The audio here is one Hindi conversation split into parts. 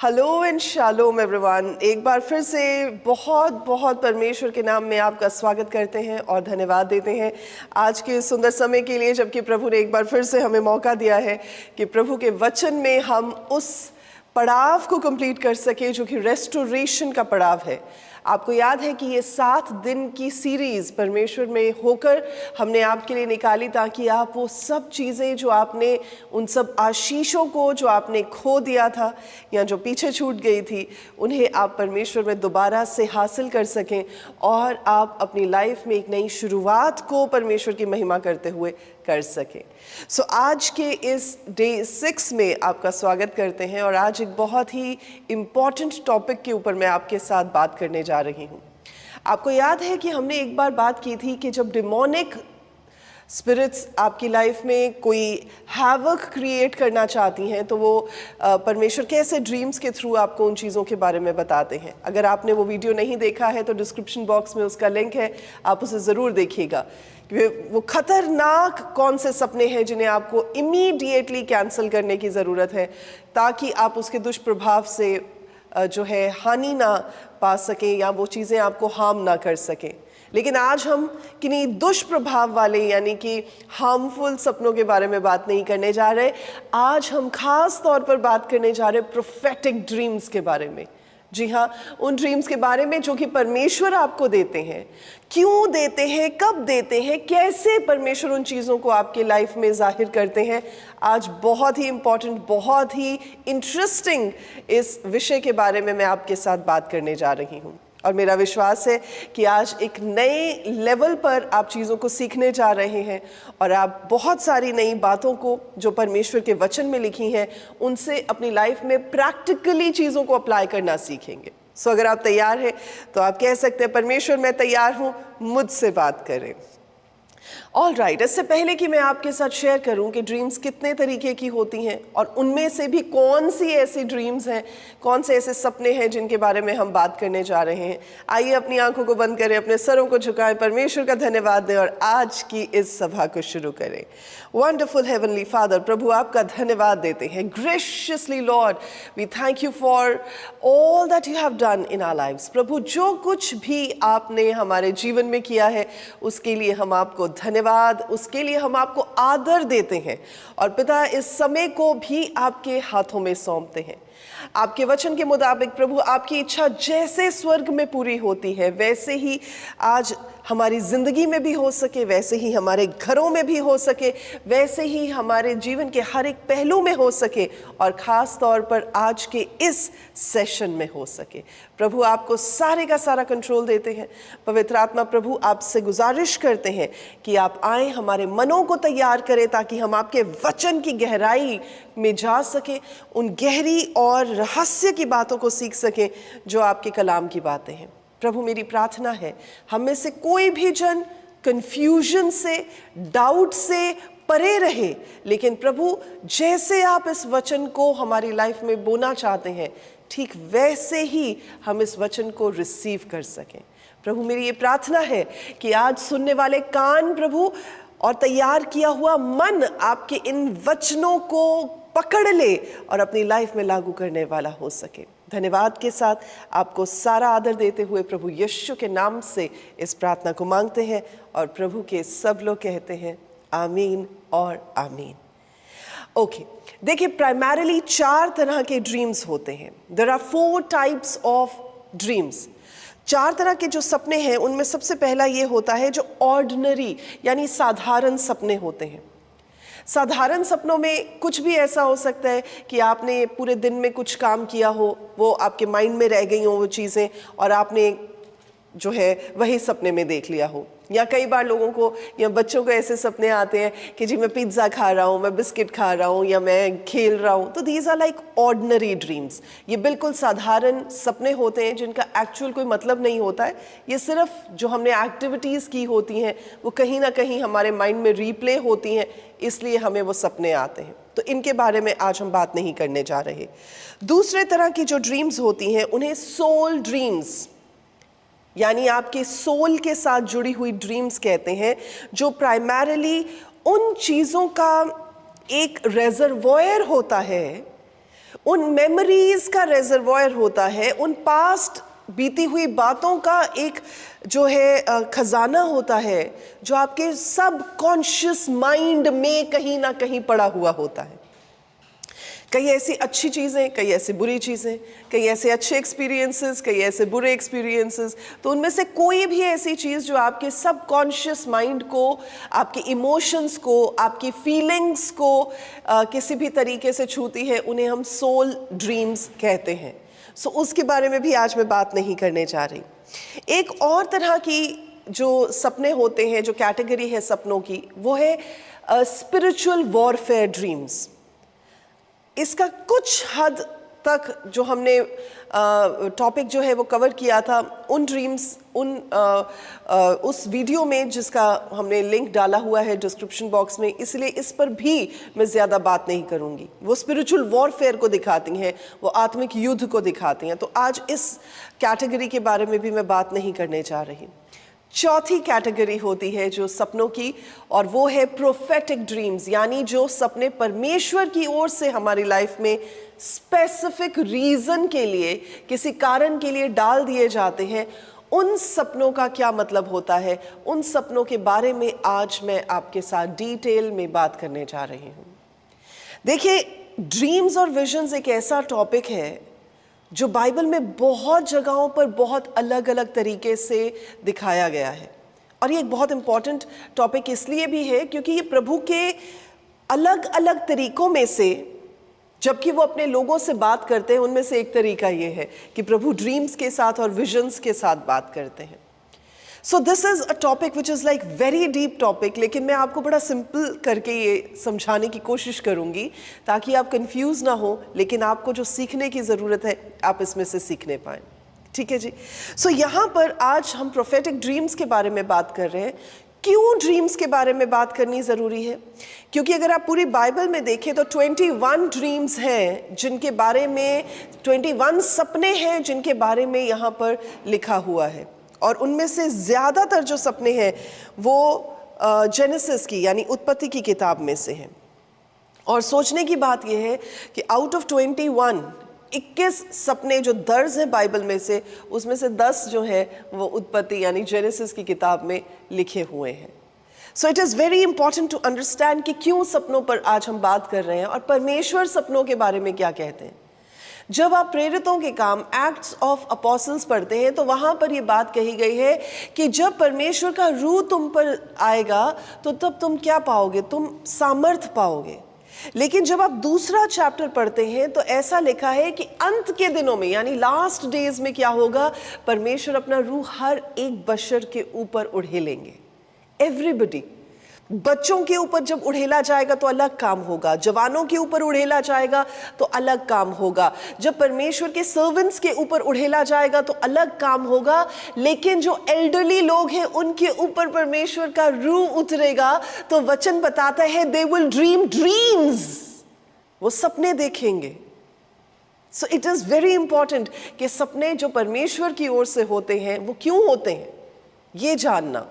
Hello and shalom everyone. एक बार फिर से बहुत बहुत परमेश्वर के नाम में आपका स्वागत करते हैं और धन्यवाद देते हैं आज के सुंदर समय के लिए, जबकि प्रभु ने एक बार फिर से हमें मौका दिया है कि प्रभु के वचन में हम उस पड़ाव को कंप्लीट कर सके जो कि रेस्टोरेशन का पड़ाव है। आपको याद है कि ये 7 दिन की सीरीज़ परमेश्वर में होकर हमने आपके लिए निकाली, ताकि आप वो सब चीज़ें जो आपने, उन सब आशीषों को जो आपने खो दिया था या जो पीछे छूट गई थी, उन्हें आप परमेश्वर में दोबारा से हासिल कर सकें और आप अपनी लाइफ में एक नई शुरुआत को परमेश्वर की महिमा करते हुए कर सकें। सो आज के इस डे 6 में आपका स्वागत करते हैं और आज एक बहुत ही इम्पॉर्टेंट टॉपिक के ऊपर मैं आपके साथ बात करने जा रही हूँ। आपको याद है कि हमने एक बार बात की थी कि जब डिमोनिक स्पिरिट्स आपकी लाइफ में कोई हैवक क्रिएट करना चाहती हैं तो वो परमेश्वर कैसे ड्रीम्स के थ्रू आपको उन चीज़ों के बारे में बताते हैं। अगर आपने वो वीडियो नहीं देखा है तो डिस्क्रिप्शन बॉक्स में उसका लिंक है, आप उसे ज़रूर देखिएगा। वो खतरनाक कौन से सपने हैं जिन्हें आपको इमीडिएटली कैंसिल करने की ज़रूरत है, ताकि आप उसके दुष्प्रभाव से जो है हानि ना पा सकें या वो चीज़ें आपको हार्म ना कर सकें। लेकिन आज हम किन्हीं दुष्प्रभाव वाले यानी कि हार्मफुल सपनों के बारे में बात नहीं करने जा रहे। आज हम खास तौर पर बात करने जा रहे प्रोफेटिक ड्रीम्स के बारे में। जी हाँ, उन ड्रीम्स के बारे में जो कि परमेश्वर आपको देते हैं। क्यों देते हैं, कब देते हैं, कैसे परमेश्वर उन चीज़ों को आपके लाइफ में जाहिर करते हैं। आज बहुत ही इम्पॉर्टेंट, बहुत ही इंटरेस्टिंग इस विषय के बारे में मैं आपके साथ बात करने जा रही हूँ। और मेरा विश्वास है कि आज एक नए लेवल पर आप चीज़ों को सीखने जा रहे हैं और आप बहुत सारी नई बातों को जो परमेश्वर के वचन में लिखी हैं उनसे अपनी लाइफ में प्रैक्टिकली चीज़ों को अप्लाई करना सीखेंगे। सो अगर आप तैयार हैं तो आप कह सकते हैं, परमेश्वर मैं तैयार हूँ, मुझसे बात करें। ऑल राइट, इससे पहले कि मैं आपके साथ शेयर करूं कि ड्रीम्स कितने तरीके की होती हैं और उनमें से भी कौन सी ऐसी ड्रीम्स हैं, कौन से ऐसे सपने हैं जिनके बारे में हम बात करने जा रहे हैं, आइए अपनी आंखों को बंद करें, अपने सरों को झुकाएं, परमेश्वर का धन्यवाद दें और आज की इस सभा को शुरू करें। वंडरफुल हेवनली फादर, प्रभु आपका धन्यवाद देते हैं। Graciously Lord, we thank you for all that you have done in our lives. प्रभु, जो कुछ भी आपने हमारे जीवन में किया है उसके लिए हम आपको धन्यवाद, उसके लिए हम आपको आदर देते हैं। और पिता, इस समय को भी आपके हाथों में सौंपते हैं। आपके वचन के मुताबिक प्रभु, आपकी इच्छा जैसे स्वर्ग में पूरी होती है वैसे ही आज हमारी ज़िंदगी में भी हो सके, वैसे ही हमारे घरों में भी हो सके, वैसे ही हमारे जीवन के हर एक पहलू में हो सके और ख़ास तौर पर आज के इस सेशन में हो सके। प्रभु, आपको सारे का सारा कंट्रोल देते हैं। पवित्र आत्मा प्रभु, आपसे गुजारिश करते हैं कि आप आए, हमारे मनों को तैयार करें ताकि हम आपके वचन की गहराई में जा सकें, उन गहरी और रहस्य की बातों को सीख सकें जो आपके कलाम की बातें हैं। प्रभु, मेरी प्रार्थना है हम में से कोई भी जन कंफ्यूजन से, डाउट से परे रहे, लेकिन प्रभु जैसे आप इस वचन को हमारी लाइफ में बोना चाहते हैं ठीक वैसे ही हम इस वचन को रिसीव कर सकें। प्रभु, मेरी ये प्रार्थना है कि आज सुनने वाले कान प्रभु और तैयार किया हुआ मन आपके इन वचनों को पकड़ ले और अपनी लाइफ में लागू करने वाला हो सके। धन्यवाद के साथ आपको सारा आदर देते हुए प्रभु यीशु के नाम से इस प्रार्थना को मांगते हैं और प्रभु के सब लोग कहते हैं आमीन और आमीन। ओके, देखिए, प्राइमरीली 4 तरह के ड्रीम्स होते हैं। There are 4 types of dreams. 4 तरह के जो सपने हैं उनमें सबसे पहला ये होता है जो ऑर्डिनरी यानी साधारण सपने होते हैं। साधारण सपनों में कुछ भी ऐसा हो सकता है कि आपने पूरे दिन में कुछ काम किया हो, वो आपके माइंड में रह गई हो वो चीज़ें और आपने जो है वही सपने में देख लिया हो। या कई बार लोगों को या बच्चों को ऐसे सपने आते हैं कि जी मैं पिज्ज़ा खा रहा हूँ, मैं बिस्किट खा रहा हूँ या मैं खेल रहा हूँ। तो these are like ordinary dreams. ये बिल्कुल साधारण सपने होते हैं जिनका एक्चुअल कोई मतलब नहीं होता है। ये सिर्फ जो हमने एक्टिविटीज़ की होती हैं वो कहीं ना कहीं हमारे माइंड में रीप्ले होती हैं, इसलिए हमें वो सपने आते हैं। तो इनके बारे में आज हम बात नहीं करने जा रहे। दूसरे तरह की जो ड्रीम्स होती हैं उन्हें सोल ड्रीम्स यानी आपके सोल के साथ जुड़ी हुई ड्रीम्स कहते हैं, जो प्राइमरीली उन चीज़ों का एक रेजर्वोयर होता है उन मेमोरीज का रिजर्वॉयर होता है, उन पास्ट बीती हुई बातों का एक जो है खजाना होता है, जो आपके सब कॉन्शियस माइंड में कहीं ना कहीं पड़ा हुआ होता है। कई ऐसी अच्छी चीज़ें, कई ऐसी बुरी चीज़ें, कई ऐसे अच्छे एक्सपीरियंसेस, कई ऐसे बुरे एक्सपीरियंसेस। तो उनमें से कोई भी ऐसी चीज़ जो आपके सब कॉन्शियस माइंड को, आपके इमोशंस को, आपकी फीलिंग्स को किसी भी तरीके से छूती है, उन्हें हम सोल ड्रीम्स कहते हैं। सो उसके बारे में भी आज मैं बात नहीं करने जा रही। एक और तरह की जो सपने होते हैं, जो कैटेगरी है सपनों की, वो है स्पिरिचुअल वॉरफेयर ड्रीम्स। इसका कुछ हद तक जो हमने टॉपिक जो है वो कवर किया था उन ड्रीम्स, उस वीडियो में जिसका हमने लिंक डाला हुआ है डिस्क्रिप्शन बॉक्स में, इसलिए इस पर भी मैं ज़्यादा बात नहीं करूँगी। वो स्पिरिचुअल वॉरफेयर को दिखाती हैं, वो आत्मिक युद्ध को दिखाती हैं। तो आज इस कैटेगरी के बारे में भी मैं बात नहीं करने जा रही। चौथी कैटेगरी होती है जो सपनों की, और वो है प्रोफेटिक ड्रीम्स, यानी जो सपने परमेश्वर की ओर से हमारी लाइफ में स्पेसिफिक रीज़न के लिए, किसी कारण के लिए डाल दिए जाते हैं। उन सपनों का क्या मतलब होता है, उन सपनों के बारे में आज मैं आपके साथ डिटेल में बात करने जा रही हूँ। देखिए, ड्रीम्स और विजन्स एक ऐसा टॉपिक है जो बाइबल में बहुत जगहों पर बहुत अलग अलग तरीके से दिखाया गया है। और ये एक बहुत इम्पॉर्टेंट टॉपिक इसलिए भी है क्योंकि ये प्रभु के अलग अलग तरीकों में से, जबकि वो अपने लोगों से बात करते हैं, उनमें से एक तरीका ये है कि प्रभु ड्रीम्स के साथ और विजन्स के साथ बात करते हैं। So this is a topic which is like very deep topic, लेकिन मैं आपको बड़ा सिंपल करके ये समझाने की कोशिश करूँगी ताकि आप कंफ्यूज ना हो, लेकिन आपको जो सीखने की ज़रूरत है आप इसमें से सीखने पाएँ। ठीक है जी। सो यहाँ पर आज हम प्रोफेटिक ड्रीम्स के बारे में बात कर रहे हैं। क्यों ड्रीम्स के बारे में बात करनी ज़रूरी है? क्योंकि अगर आप पूरी बाइबल में देखें तो 21 ड्रीम्स हैं जिनके बारे में, 21 सपने हैं जिनके बारे में यहाँ पर लिखा हुआ है। और उनमें से ज़्यादातर जो सपने हैं वो जेनेसिस की यानी उत्पत्ति की किताब में से हैं। और सोचने की बात यह है कि आउट ऑफ 21 सपने जो दर्ज हैं बाइबल में से, उसमें से 10 जो है वो उत्पत्ति यानी जेनेसिस की किताब में लिखे हुए हैं। So it is very important to understand कि क्यों सपनों पर आज हम बात कर रहे हैं और परमेश्वर सपनों के बारे में क्या कहते हैं। जब आप प्रेरितों के काम, एक्ट्स ऑफ अपोस्टल्स पढ़ते हैं, तो वहाँ पर ये बात कही गई है कि जब परमेश्वर का रूह तुम पर आएगा तो तब तुम क्या पाओगे? तुम सामर्थ पाओगे। लेकिन जब आप दूसरा चैप्टर पढ़ते हैं तो ऐसा लिखा है कि अंत के दिनों में यानी लास्ट डेज में क्या होगा? परमेश्वर अपना रूह हर एक बशर के ऊपर उड़ेलेंगे। एवरीबडी। बच्चों के ऊपर जब उड़ेला जाएगा तो अलग काम होगा, जवानों के ऊपर उड़ेला जाएगा तो अलग काम होगा, जब परमेश्वर के सर्वेंट्स के ऊपर उड़ेला जाएगा तो अलग काम होगा। लेकिन जो एल्डरली लोग हैं उनके ऊपर परमेश्वर का रूह उतरेगा तो वचन बताता है दे विल ड्रीम ड्रीम्स, वो सपने देखेंगे। सो इट इज़ वेरी इंपॉर्टेंट कि सपने जो परमेश्वर की ओर से होते हैं वो क्यों होते हैं ये जानना,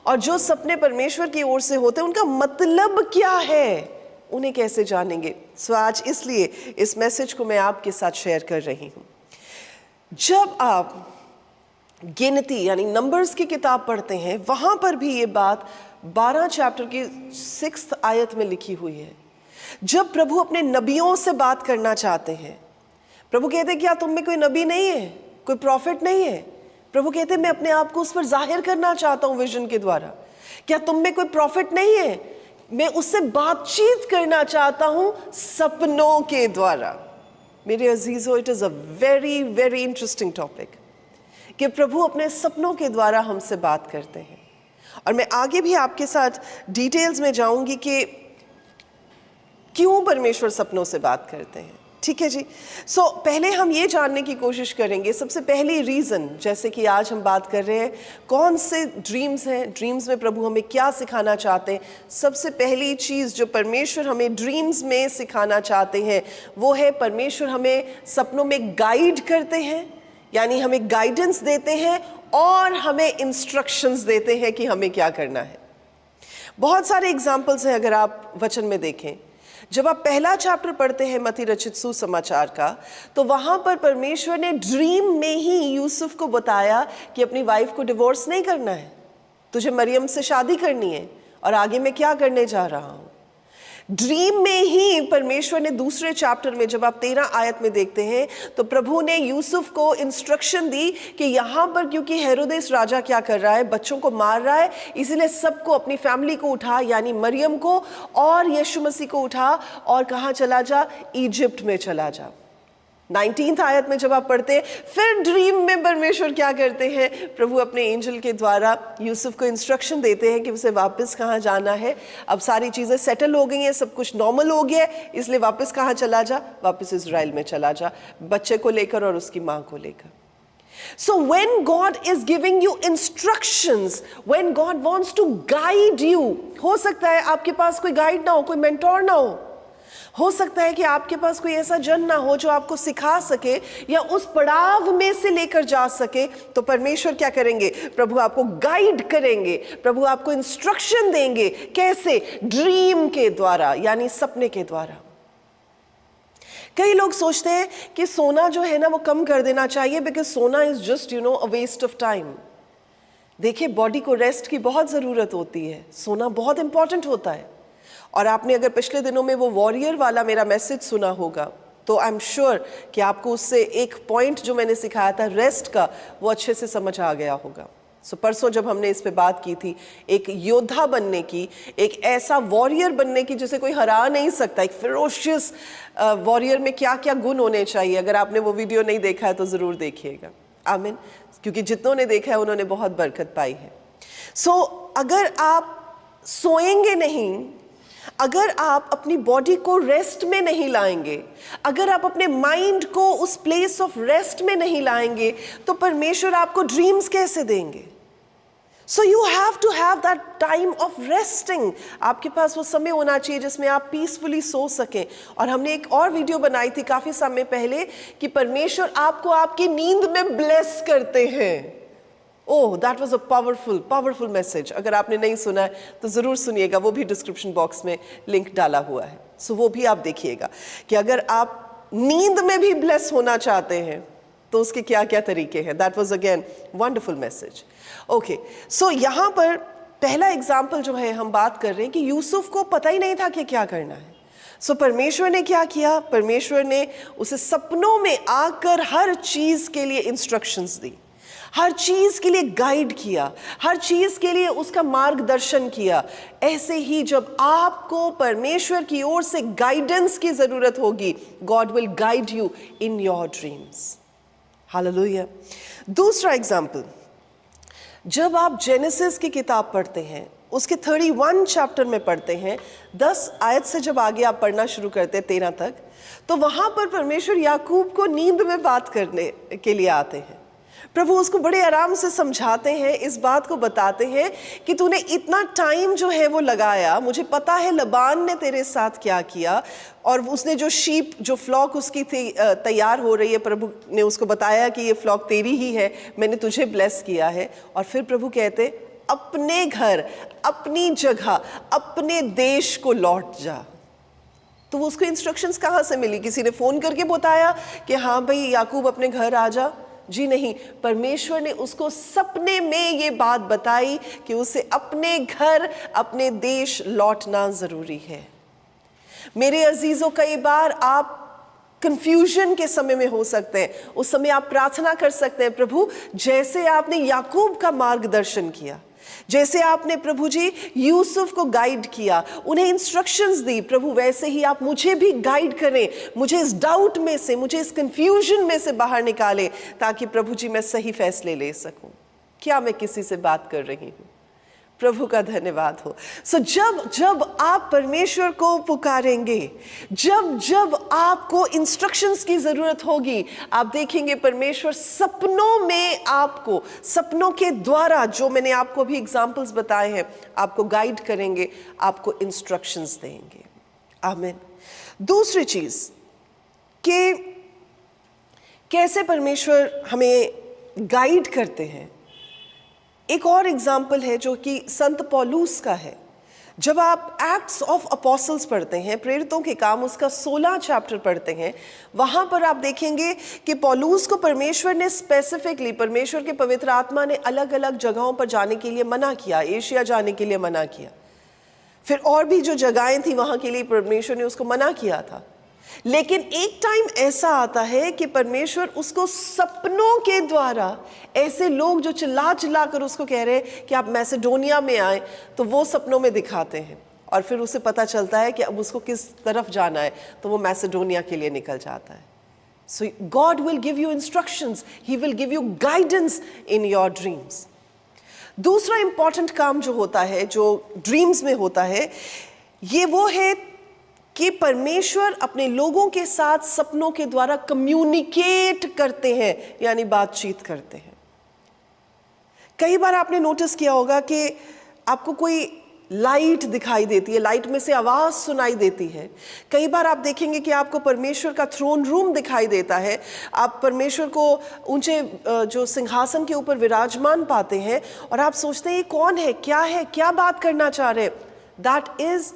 और जो सपने परमेश्वर की ओर से होते हैं उनका मतलब क्या है, उन्हें कैसे जानेंगे। सो आज इसलिए इस मैसेज को मैं आपके साथ शेयर कर रही हूँ। जब आप गिनती यानी नंबर्स की किताब पढ़ते हैं, वहाँ पर भी ये बात 12 चैप्टर की 6 आयत में लिखी हुई है। जब प्रभु अपने नबियों से बात करना चाहते हैं, प्रभु कहते हैं क्या तुम में कोई नबी नहीं है, कोई प्रॉफिट नहीं है? प्रभु कहते हैं मैं अपने आप को उस पर जाहिर करना चाहता हूँ विजन के द्वारा। क्या तुम में कोई प्रॉफिट नहीं है? मैं उससे बातचीत करना चाहता हूँ सपनों के द्वारा। मेरे अजीजों, it is a very very interesting topic कि प्रभु अपने सपनों के द्वारा हमसे बात करते हैं। और मैं आगे भी आपके साथ डिटेल्स में जाऊंगी कि क्यों परमेश्वर सपनों से बात करते हैं। ठीक है जी। सो पहले हम ये जानने की कोशिश करेंगे, सबसे पहली रीज़न, जैसे कि आज हम बात कर रहे हैं कौन से ड्रीम्स हैं, ड्रीम्स में प्रभु हमें क्या सिखाना चाहते हैं। सबसे पहली चीज़ जो परमेश्वर हमें ड्रीम्स में सिखाना चाहते हैं वो है परमेश्वर हमें सपनों में गाइड करते हैं, यानी हमें गाइडेंस देते हैं और हमें इंस्ट्रक्शंस देते हैं कि हमें क्या करना है। बहुत सारे एग्जाम्पल्स हैं अगर आप वचन में देखें। जब आप पहला चैप्टर पढ़ते हैं मत्ती रचित सुसमाचार का, तो वहां पर परमेश्वर ने ड्रीम में ही यूसुफ को बताया कि अपनी वाइफ को डिवोर्स नहीं करना है, तुझे मरियम से शादी करनी है और आगे मैं क्या करने जा रहा हूं। ड्रीम में ही परमेश्वर ने दूसरे चैप्टर में जब आप 13 आयत में देखते हैं, तो प्रभु ने यूसुफ को इंस्ट्रक्शन दी कि यहां पर क्योंकि हेरोदेस राजा क्या कर रहा है, बच्चों को मार रहा है, इसीलिए सबको, अपनी फैमिली को उठा, यानी मरियम को और यीशु मसीह को उठा और कहां चला जा, इजिप्ट में चला जा। 19th आयत में जब आप पढ़ते हैं, फिर ड्रीम में परमेश्वर क्या करते हैं, प्रभु अपने एंजल के द्वारा यूसुफ को इंस्ट्रक्शन देते हैं कि उसे वापस कहाँ जाना है। अब सारी चीज़ें सेटल हो गई हैं, सब कुछ नॉर्मल हो गया है, इसलिए वापस कहाँ चला जा, वापस इज़राइल में चला जा, बच्चे को लेकर और उसकी माँ को लेकर। So when God is giving you instructions, when God wants to guide you, हो सकता है आपके पास कोई गाइड ना हो, कोई मेंटोर ना हो सकता है कि आपके पास कोई ऐसा जन ना हो जो आपको सिखा सके या उस पड़ाव में से लेकर जा सके, तो परमेश्वर क्या करेंगे, प्रभु आपको गाइड करेंगे, प्रभु आपको इंस्ट्रक्शन देंगे। कैसे? ड्रीम के द्वारा, यानी सपने के द्वारा। कई लोग सोचते हैं कि सोना जो है ना वो कम कर देना चाहिए, बिकॉज सोना is just a waste of time. देखिए, बॉडी को रेस्ट की बहुत ज़रूरत होती है, सोना बहुत इंपॉर्टेंट होता है। और आपने अगर पिछले दिनों में वो वॉरियर वाला मेरा मैसेज सुना होगा, तो आई एम श्योर कि आपको उससे एक पॉइंट जो मैंने सिखाया था रेस्ट का, वो अच्छे से समझ आ गया होगा। सो परसों जब हमने इस पे बात की थी, एक योद्धा बनने की, एक ऐसा वॉरियर बनने की जिसे कोई हरा नहीं सकता, एक फिरोशियस वॉरियर में क्या क्या गुण होने चाहिए। अगर आपने वो वीडियो नहीं देखा है तो ज़रूर देखिएगा, आमीन, क्योंकि जितनों ने देखा है उन्होंने बहुत बरकत पाई है। सो अगर आप सोएंगे नहीं, अगर आप अपनी बॉडी को रेस्ट में नहीं लाएंगे, अगर आप अपने माइंड को उस प्लेस ऑफ रेस्ट में नहीं लाएंगे, तो परमेश्वर आपको ड्रीम्स कैसे देंगे? So you have to have that time of resting. आपके पास वो समय होना चाहिए जिसमें आप पीसफुली सो सकें। और हमने एक और वीडियो बनाई थी काफी समय पहले कि परमेश्वर आपको आपकी नींद में ब्लेस करते हैं। Oh, that was a powerful message. अगर आपने नहीं सुना है तो ज़रूर सुनिएगा, वो भी डिस्क्रिप्शन बॉक्स में लिंक डाला हुआ है। सो वो भी आप देखिएगा कि अगर आप नींद में भी ब्लेस होना चाहते हैं तो उसके क्या क्या तरीके हैं। That was again wonderful message. Okay, so यहाँ पर पहला एग्जाम्पल जो है हम बात कर रहे हैं कि यूसुफ को पता ही नहीं था कि क्या करना है। सो परमेश्वर ने क्या किया, परमेश्वर ने उसे सपनों में आकर हर चीज़ के लिए इंस्ट्रक्शंस दी, हर चीज के लिए गाइड किया, हर चीज के लिए उसका मार्गदर्शन किया। ऐसे ही जब आपको परमेश्वर की ओर से गाइडेंस की जरूरत होगी, God will guide you in your dreams. Hallelujah. दूसरा एग्जाम्पल, जब आप जेनेसिस की किताब पढ़ते हैं, उसके 31 चैप्टर में पढ़ते हैं, 10 आयत से जब आगे आप पढ़ना शुरू करते हैं 13 तक, तो वहां पर परमेश्वर याकूब को नींद में बात करने के लिए आते हैं। प्रभु उसको बड़े आराम से समझाते हैं, इस बात को बताते हैं कि तूने इतना टाइम जो है वो लगाया, मुझे पता है लबान ने तेरे साथ क्या किया, और उसने जो शीप, जो फ्लॉक उसकी थी तैयार हो रही है, प्रभु ने उसको बताया कि ये फ्लॉक तेरी ही है, मैंने तुझे ब्लेस किया है। और फिर प्रभु कहते, अपने घर, अपनी जगह, अपने देश को लौट जा। तो वो उसको इंस्ट्रक्शंस कहाँ से मिली? किसी ने फ़ोन करके बताया कि हाँ भाई याकूब अपने घर आ जा? जी नहीं, परमेश्वर ने उसको सपने में ये बात बताई कि उसे अपने घर, अपने देश लौटना ज़रूरी है। मेरे अजीज़ों, कई बार आप कंफ्यूजन के समय में हो सकते हैं, उस समय आप प्रार्थना कर सकते हैं, प्रभु जैसे आपने याकूब का मार्गदर्शन किया, जैसे आपने प्रभु जी यूसुफ को गाइड किया, उन्हें इंस्ट्रक्शंस दी, प्रभु वैसे ही आप मुझे भी गाइड करें, मुझे इस डाउट में से, मुझे इस कंफ्यूजन में से बाहर निकालें, ताकि प्रभु जी मैं सही फैसले ले सकूं। क्या मैं किसी से बात कर रही हूं? प्रभु का धन्यवाद हो। सो जब आप परमेश्वर को पुकारेंगे, जब आपको इंस्ट्रक्शंस की जरूरत होगी, आप देखेंगे परमेश्वर सपनों में आपको, सपनों के द्वारा, जो मैंने आपको अभी एग्जांपल्स बताए हैं, आपको गाइड करेंगे, आपको इंस्ट्रक्शंस देंगे। आमीन। दूसरी चीज कि कैसे परमेश्वर हमें गाइड करते हैं, एक और एग्जाम्पल है जो कि संत पौलुस का है। जब आप एक्ट्स ऑफ अपोस्टल्स पढ़ते हैं, प्रेरितों के काम, उसका 16 चैप्टर पढ़ते हैं, वहां पर आप देखेंगे कि पौलुस को परमेश्वर ने स्पेसिफिकली, परमेश्वर के पवित्र आत्मा ने अलग अलग जगहों पर जाने के लिए मना किया, एशिया जाने के लिए मना किया, फिर और भी जो जगहें थी वहां के लिए परमेश्वर ने उसको मना किया था। लेकिन एक टाइम ऐसा आता है कि परमेश्वर उसको सपनों के द्वारा, ऐसे लोग जो चिल्ला चिल्ला कर उसको कह रहे हैं कि आप मैसेडोनिया में आए, तो वो सपनों में दिखाते हैं और फिर उसे पता चलता है कि अब उसको किस तरफ जाना है, तो वो मैसेडोनिया के लिए निकल जाता है। So God will give you instructions, he will give you guidance in your dreams. दूसरा इंपॉर्टेंट काम जो होता है, जो ड्रीम्स में होता है, ये वो है कि परमेश्वर अपने लोगों के साथ सपनों के द्वारा कम्युनिकेट करते हैं, यानी बातचीत करते हैं। कई बार आपने नोटिस किया होगा कि आपको कोई लाइट दिखाई देती है, लाइट में से आवाज सुनाई देती है। कई बार आप देखेंगे कि आपको परमेश्वर का थ्रोन रूम दिखाई देता है, आप परमेश्वर को ऊंचे जो सिंहासन के ऊपर विराजमान पाते हैं और आप सोचते हैं ये कौन है, क्या बात करना चाह रहे हैं। दैट इज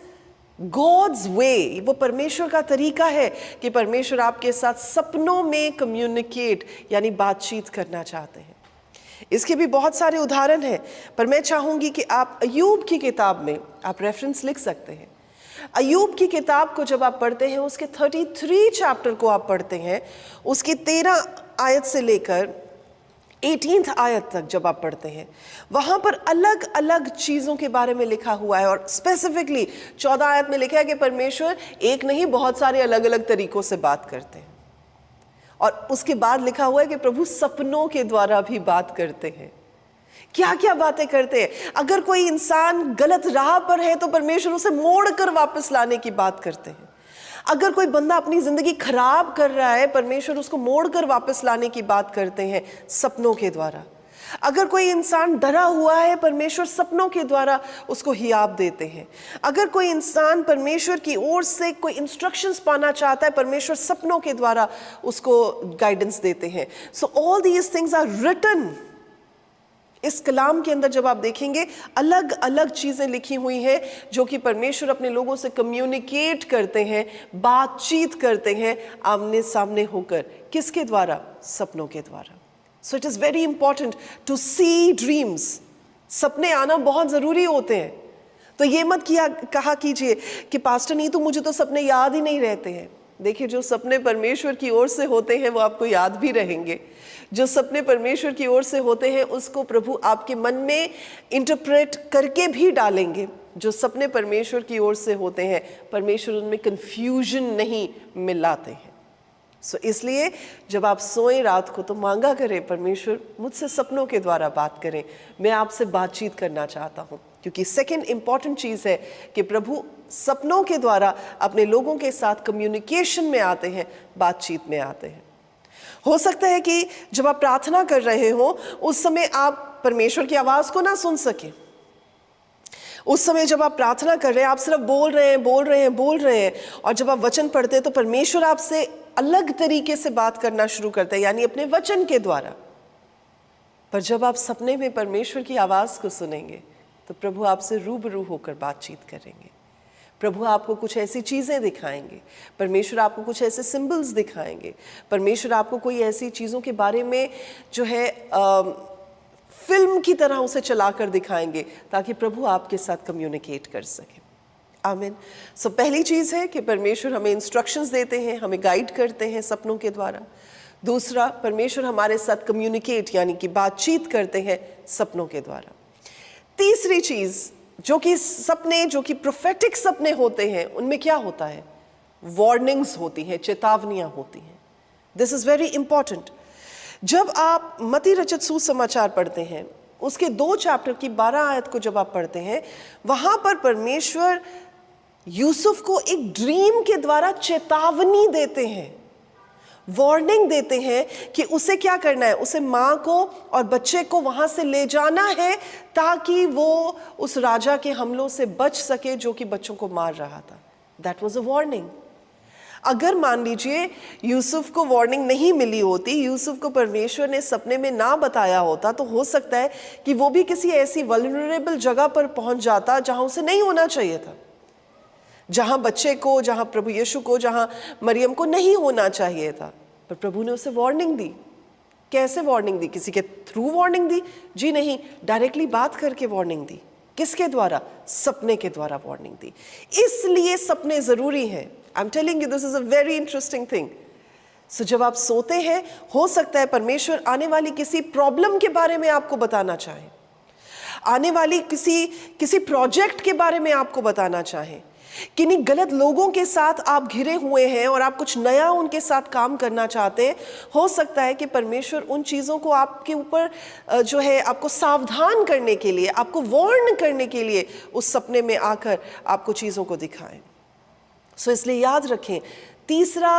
गॉड्स वे, वो परमेश्वर का तरीका है कि परमेश्वर आपके साथ सपनों में कम्युनिकेट यानी बातचीत करना चाहते हैं। इसके भी बहुत सारे उदाहरण हैं, पर मैं चाहूंगी कि आप अय्यूब की किताब में आप रेफरेंस लिख सकते हैं। अय्यूब की किताब को जब आप पढ़ते हैं, उसके 33 चैप्टर को आप पढ़ते हैं, उसकी 13 आयत से लेकर 18th आयत तक जब आप पढ़ते हैं, वहां पर अलग अलग चीजों के बारे में लिखा हुआ है। और स्पेसिफिकली 14 आयत में लिखा है कि परमेश्वर एक नहीं बहुत सारे अलग अलग तरीकों से बात करते हैं। और उसके बाद लिखा हुआ है कि प्रभु सपनों के द्वारा भी बात करते हैं। क्या क्या बातें करते हैं। अगर कोई इंसान गलत राह पर है तो परमेश्वर उसे मोड़ कर वापस लाने की बात करते हैं। अगर कोई बंदा अपनी जिंदगी खराब कर रहा है, परमेश्वर उसको मोड़ कर वापस लाने की बात करते हैं सपनों के द्वारा। अगर कोई इंसान डरा हुआ है, परमेश्वर सपनों के द्वारा उसको हियाब देते हैं। अगर कोई इंसान परमेश्वर की ओर से कोई इंस्ट्रक्शंस पाना चाहता है, परमेश्वर सपनों के द्वारा उसको गाइडेंस देते हैं। So all these things are written. इस कलाम के अंदर जब आप देखेंगे अलग अलग चीजें लिखी हुई हैं जो कि परमेश्वर अपने लोगों से कम्युनिकेट करते हैं, बातचीत करते हैं आमने सामने होकर। किसके द्वारा? सपनों के द्वारा। So it is very important to see dreams. सपने आना बहुत जरूरी होते हैं। तो ये मत कहा कीजिए कि पास्टर नहीं तो मुझे तो सपने याद ही नहीं रहते हैं। देखिए, जो सपने परमेश्वर की ओर से होते हैं वो आपको याद भी रहेंगे। जो सपने परमेश्वर की ओर से होते हैं उसको प्रभु आपके मन में इंटरप्रेट करके भी डालेंगे। जो सपने परमेश्वर की ओर से होते हैं, परमेश्वर उनमें कंफ्यूजन नहीं मिलाते हैं। सो इसलिए जब आप सोएं रात को तो मांगा करें, परमेश्वर मुझसे सपनों के द्वारा बात करें, मैं आपसे बातचीत करना चाहता हूँ। क्योंकि सेकंड इंपॉर्टेंट चीज़ है कि प्रभु सपनों के द्वारा अपने लोगों के साथ कम्युनिकेशन में आते हैं, बातचीत में आते हैं। हो सकता है कि जब आप प्रार्थना कर रहे हो उस समय आप परमेश्वर की आवाज़ को ना सुन सके। उस समय जब आप प्रार्थना कर रहे हैं आप सिर्फ बोल रहे हैं और जब आप वचन पढ़ते हैं तो परमेश्वर आपसे अलग तरीके से बात करना शुरू करते हैं, यानी अपने वचन के द्वारा। पर जब आप सपने में परमेश्वर की आवाज़ को सुनेंगे तो प्रभु आपसे रूबरू होकर बातचीत करेंगे। प्रभु आपको कुछ ऐसी चीज़ें दिखाएंगे, परमेश्वर आपको कुछ ऐसे सिंबल्स दिखाएंगे, परमेश्वर आपको कोई ऐसी चीज़ों के बारे में जो है फिल्म की तरह उसे चलाकर दिखाएंगे ताकि प्रभु आपके साथ कम्युनिकेट कर सके। आमीन। सो पहली चीज़ है कि परमेश्वर हमें इंस्ट्रक्शंस देते हैं, हमें गाइड करते हैं सपनों के द्वारा। दूसरा, परमेश्वर हमारे साथ कम्युनिकेट यानी कि बातचीत करते हैं सपनों के द्वारा। तीसरी चीज़ जो कि सपने, जो कि प्रोफेटिक सपने होते हैं, उनमें क्या होता है? वार्निंग्स होती हैं, चेतावनियां होती हैं। This is very important. जब आप मत्ती रचित सुसमाचार पढ़ते हैं, उसके 2 चैप्टर की 12 आयत को जब आप पढ़ते हैं, वहां पर परमेश्वर यूसुफ को एक ड्रीम के द्वारा चेतावनी देते हैं, वार्निंग देते हैं कि उसे क्या करना है। उसे माँ को और बच्चे को वहां से ले जाना है ताकि वो उस राजा के हमलों से बच सके जो कि बच्चों को मार रहा था। That was a warning. अगर मान लीजिए यूसुफ को वार्निंग नहीं मिली होती, यूसुफ को परमेश्वर ने सपने में ना बताया होता, तो हो सकता है कि वो भी किसी ऐसी वल्नरेबल जगह पर पहुंच जाता जहां उसे नहीं होना चाहिए था, जहां बच्चे को, जहां प्रभु यीशु को, जहां मरियम को नहीं होना चाहिए था। पर प्रभु ने उसे वार्निंग दी। कैसे वार्निंग दी? किसी के थ्रू वार्निंग दी? जी नहीं, डायरेक्टली बात करके वार्निंग दी। किसके द्वारा? सपने के द्वारा वार्निंग दी। इसलिए सपने जरूरी हैं। I am telling you, this is a very interesting thing. So जब आप सोते हैं, हो सकता है परमेश्वर आने वाली किसी प्रॉब्लम के बारे में आपको बताना चाहे, आने वाली किसी प्रोजेक्ट के बारे में आपको बताना चाहे, किन्हीं गलत लोगों के साथ आप घिरे हुए हैं और आप कुछ नया उनके साथ काम करना चाहते हैं। हो सकता है कि परमेश्वर उन चीज़ों को आपके ऊपर जो है आपको सावधान करने के लिए, आपको वार्न करने के लिए उस सपने में आकर आपको चीज़ों को दिखाएं। सो इसलिए याद रखें, तीसरा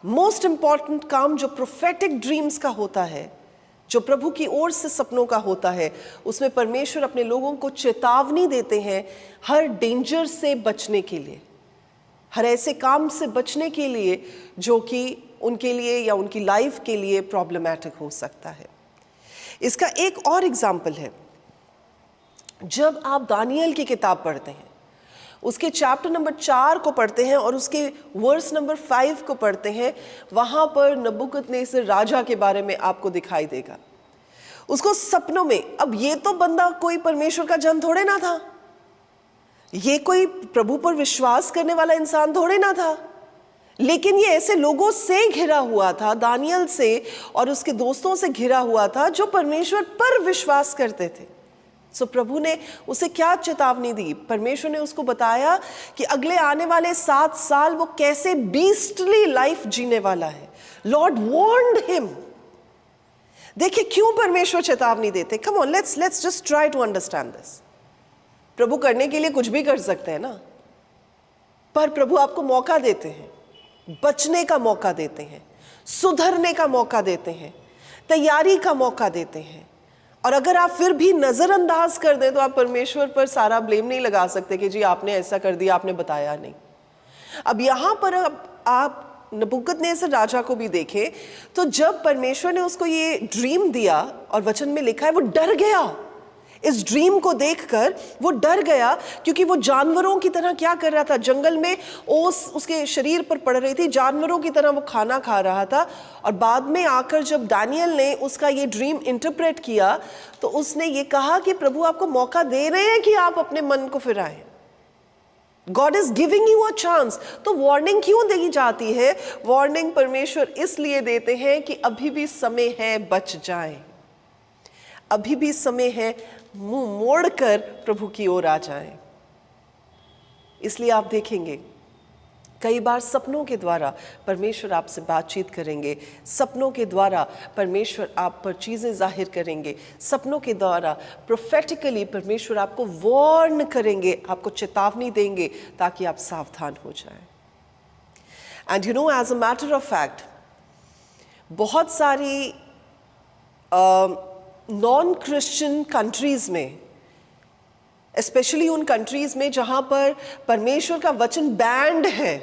मोस्ट इंपॉर्टेंट काम जो प्रोफेटिक ड्रीम्स का होता है, जो प्रभु की ओर से सपनों का होता है, उसमें परमेश्वर अपने लोगों को चेतावनी देते हैं हर डेंजर से बचने के लिए, हर ऐसे काम से बचने के लिए जो कि उनके लिए या उनकी लाइफ के लिए प्रॉब्लमैटिक हो सकता है। इसका एक और एग्जाम्पल है, जब आप दानियल की किताब पढ़ते हैं, उसके चैप्टर नंबर 4 को पढ़ते हैं और उसके वर्स नंबर 5 को पढ़ते हैं, वहां पर नबूकदनेस्सर राजा के बारे में आपको दिखाई देगा। उसको सपनों में, अब ये तो बंदा कोई परमेश्वर का जन थोड़े ना था, ये कोई प्रभु पर विश्वास करने वाला इंसान थोड़े ना था, लेकिन ये ऐसे लोगों से घिरा हुआ था, दानियल से और उसके दोस्तों से घिरा हुआ था जो परमेश्वर पर विश्वास करते थे। सो प्रभु ने उसे क्या चेतावनी दी? परमेश्वर ने उसको बताया कि अगले आने वाले 7 साल वो कैसे बीस्टली लाइफ जीने वाला है। Lord warned him. देखिए क्यों परमेश्वर चेतावनी देते। Come on, let's just try to understand this. प्रभु करने के लिए कुछ भी कर सकते हैं ना, पर प्रभु आपको मौका देते हैं, बचने का मौका देते हैं, सुधरने का मौका देते हैं, तैयारी का मौका देते हैं। और अगर आप फिर भी नजरअंदाज कर दें तो आप परमेश्वर पर सारा ब्लेम नहीं लगा सकते कि जी आपने ऐसा कर दिया, आपने बताया नहीं। अब यहां पर आप नबूकदनेस्सर राजा को भी देखें तो जब परमेश्वर ने उसको ये ड्रीम दिया, और वचन में लिखा है वो डर गया। इस ड्रीम को देखकर वो डर गया, क्योंकि वो जानवरों की तरह क्या कर रहा था, जंगल में ओस उसके शरीर पर पड़ रही थी, जानवरों की तरह वो खाना खा रहा था। और बाद में आकर जब दानियल ने उसका ये ड्रीम इंटरप्रेट किया तो उसने ये कहा कि प्रभु आपको मौका दे रहे हैं कि आप अपने मन को फिराएं। God is giving you a chance. तो वार्निंग क्यों दी जाती है? वार्निंग परमेश्वर इसलिए देते हैं कि अभी भी समय है, बच जाएं, अभी भी समय है, मुंह मोड़कर प्रभु की ओर आ जाएं। इसलिए आप देखेंगे कई बार सपनों के द्वारा परमेश्वर आपसे बातचीत करेंगे, सपनों के द्वारा परमेश्वर आप पर चीज़ें जाहिर करेंगे, सपनों के द्वारा प्रोफेटिकली परमेश्वर आपको वार्न करेंगे, आपको चेतावनी देंगे ताकि आप सावधान हो जाएं। And you know, as a matter of fact, बहुत सारी नॉन क्रिश्चियन कंट्रीज में, स्पेशली उन कंट्रीज में जहां पर परमेश्वर का वचन बैंड है,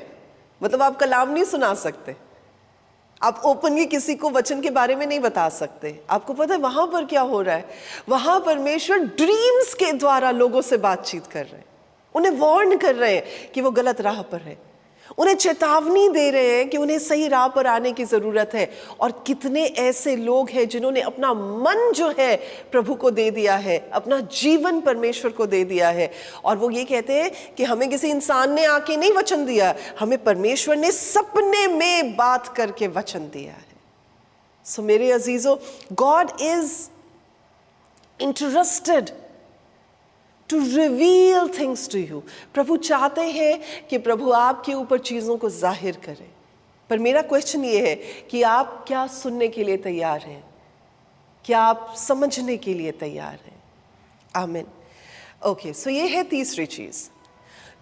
मतलब आप कलाम नहीं सुना सकते, आप ओपनली किसी को वचन के बारे में नहीं बता सकते। आपको पता है वहां पर क्या हो रहा है? वहां परमेश्वर ड्रीम्स के द्वारा लोगों से बातचीत कर रहे हैं, उन्हें वार्न कर रहे हैं कि वो गलत राह पर है, उन्हें चेतावनी दे रहे हैं कि उन्हें सही राह पर आने की जरूरत है। और कितने ऐसे लोग हैं जिन्होंने अपना मन जो है प्रभु को दे दिया है, अपना जीवन परमेश्वर को दे दिया है, और वो ये कहते हैं कि हमें किसी इंसान ने आके नहीं वचन दिया, हमें परमेश्वर ने सपने में बात करके वचन दिया है। सो मेरे अजीजों, God is interested to reveal things to you. प्रभु चाहते हैं कि प्रभु आपके ऊपर चीज़ों को जाहिर करें। पर मेरा क्वेश्चन ये है कि आप क्या सुनने के लिए तैयार हैं? क्या आप समझने के लिए तैयार हैं? आमीन। ओके, सो ये है तीसरी चीज़।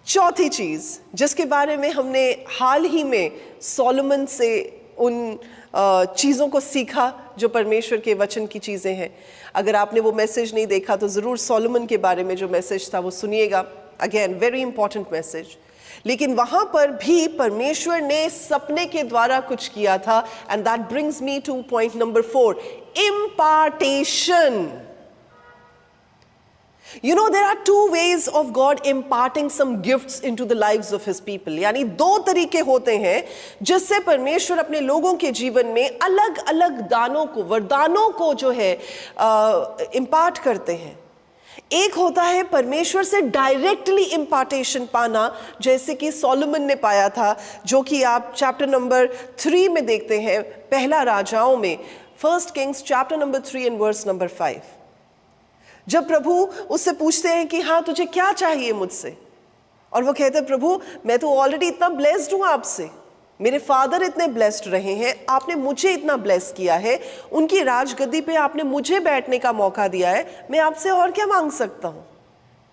चौथी चीज़ जिसके बारे में हमने हाल ही में सोलोमन से उन चीज़ों को सीखा जो परमेश्वर के वचन की चीज़ें हैं। अगर आपने वो मैसेज नहीं देखा तो ज़रूर सोलोमन के बारे में जो मैसेज था वो सुनिएगा। Again very important message. लेकिन वहां पर भी परमेश्वर ने सपने के द्वारा कुछ किया था। And that brings me two point number 4, impartation. You know, there are two ways of God imparting some gifts into the lives of His people. यानी दो तरीके होते हैं जिससे परमेश्वर अपने लोगों के जीवन में अलग अलग दानों को, वरदानों को जो है इम्पार्ट करते हैं। एक होता है परमेश्वर से डायरेक्टली इम्पार्टेशन पाना, जैसे कि सोलोमन ने पाया था, जो कि आप चैप्टर नंबर 3 में देखते हैं, पहला राजाओं में, 1 Kings chapter number 3 and verse number 5। जब प्रभु उससे पूछते हैं कि हाँ तुझे क्या चाहिए मुझसे, और वो कहते हैं प्रभु मैं तो ऑलरेडी इतना ब्लेस्ड हूं आपसे, मेरे फादर इतने ब्लेस्ड रहे हैं, आपने मुझे इतना ब्लेस किया है, उनकी राजगद्दी पे आपने मुझे बैठने का मौका दिया है, मैं आपसे और क्या मांग सकता हूँ।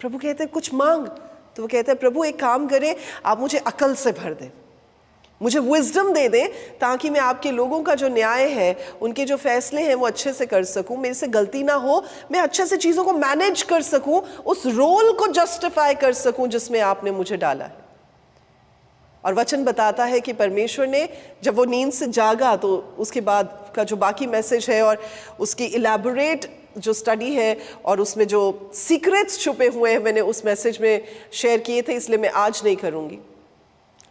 प्रभु कहते हैं कुछ मांग। तो वो कहते हैं प्रभु एक काम करें, आप मुझे अकल से भर दें, मुझे विजडम दे दें, ताकि मैं आपके लोगों का जो न्याय है, उनके जो फैसले हैं वो अच्छे से कर सकूं, मेरे से गलती ना हो, मैं अच्छे से चीज़ों को मैनेज कर सकूं, उस रोल को जस्टिफाई कर सकूं जिसमें आपने मुझे डाला है। और वचन बताता है कि परमेश्वर ने जब वो नींद से जागा तो उसके बाद का जो बाकी मैसेज है और उसकी इलैबोरेट जो स्टडी है और उसमें जो सीक्रेट्स छुपे हुए हैं मैंने उस मैसेज में शेयर किए थे, इसलिए मैं आज नहीं करूँगी।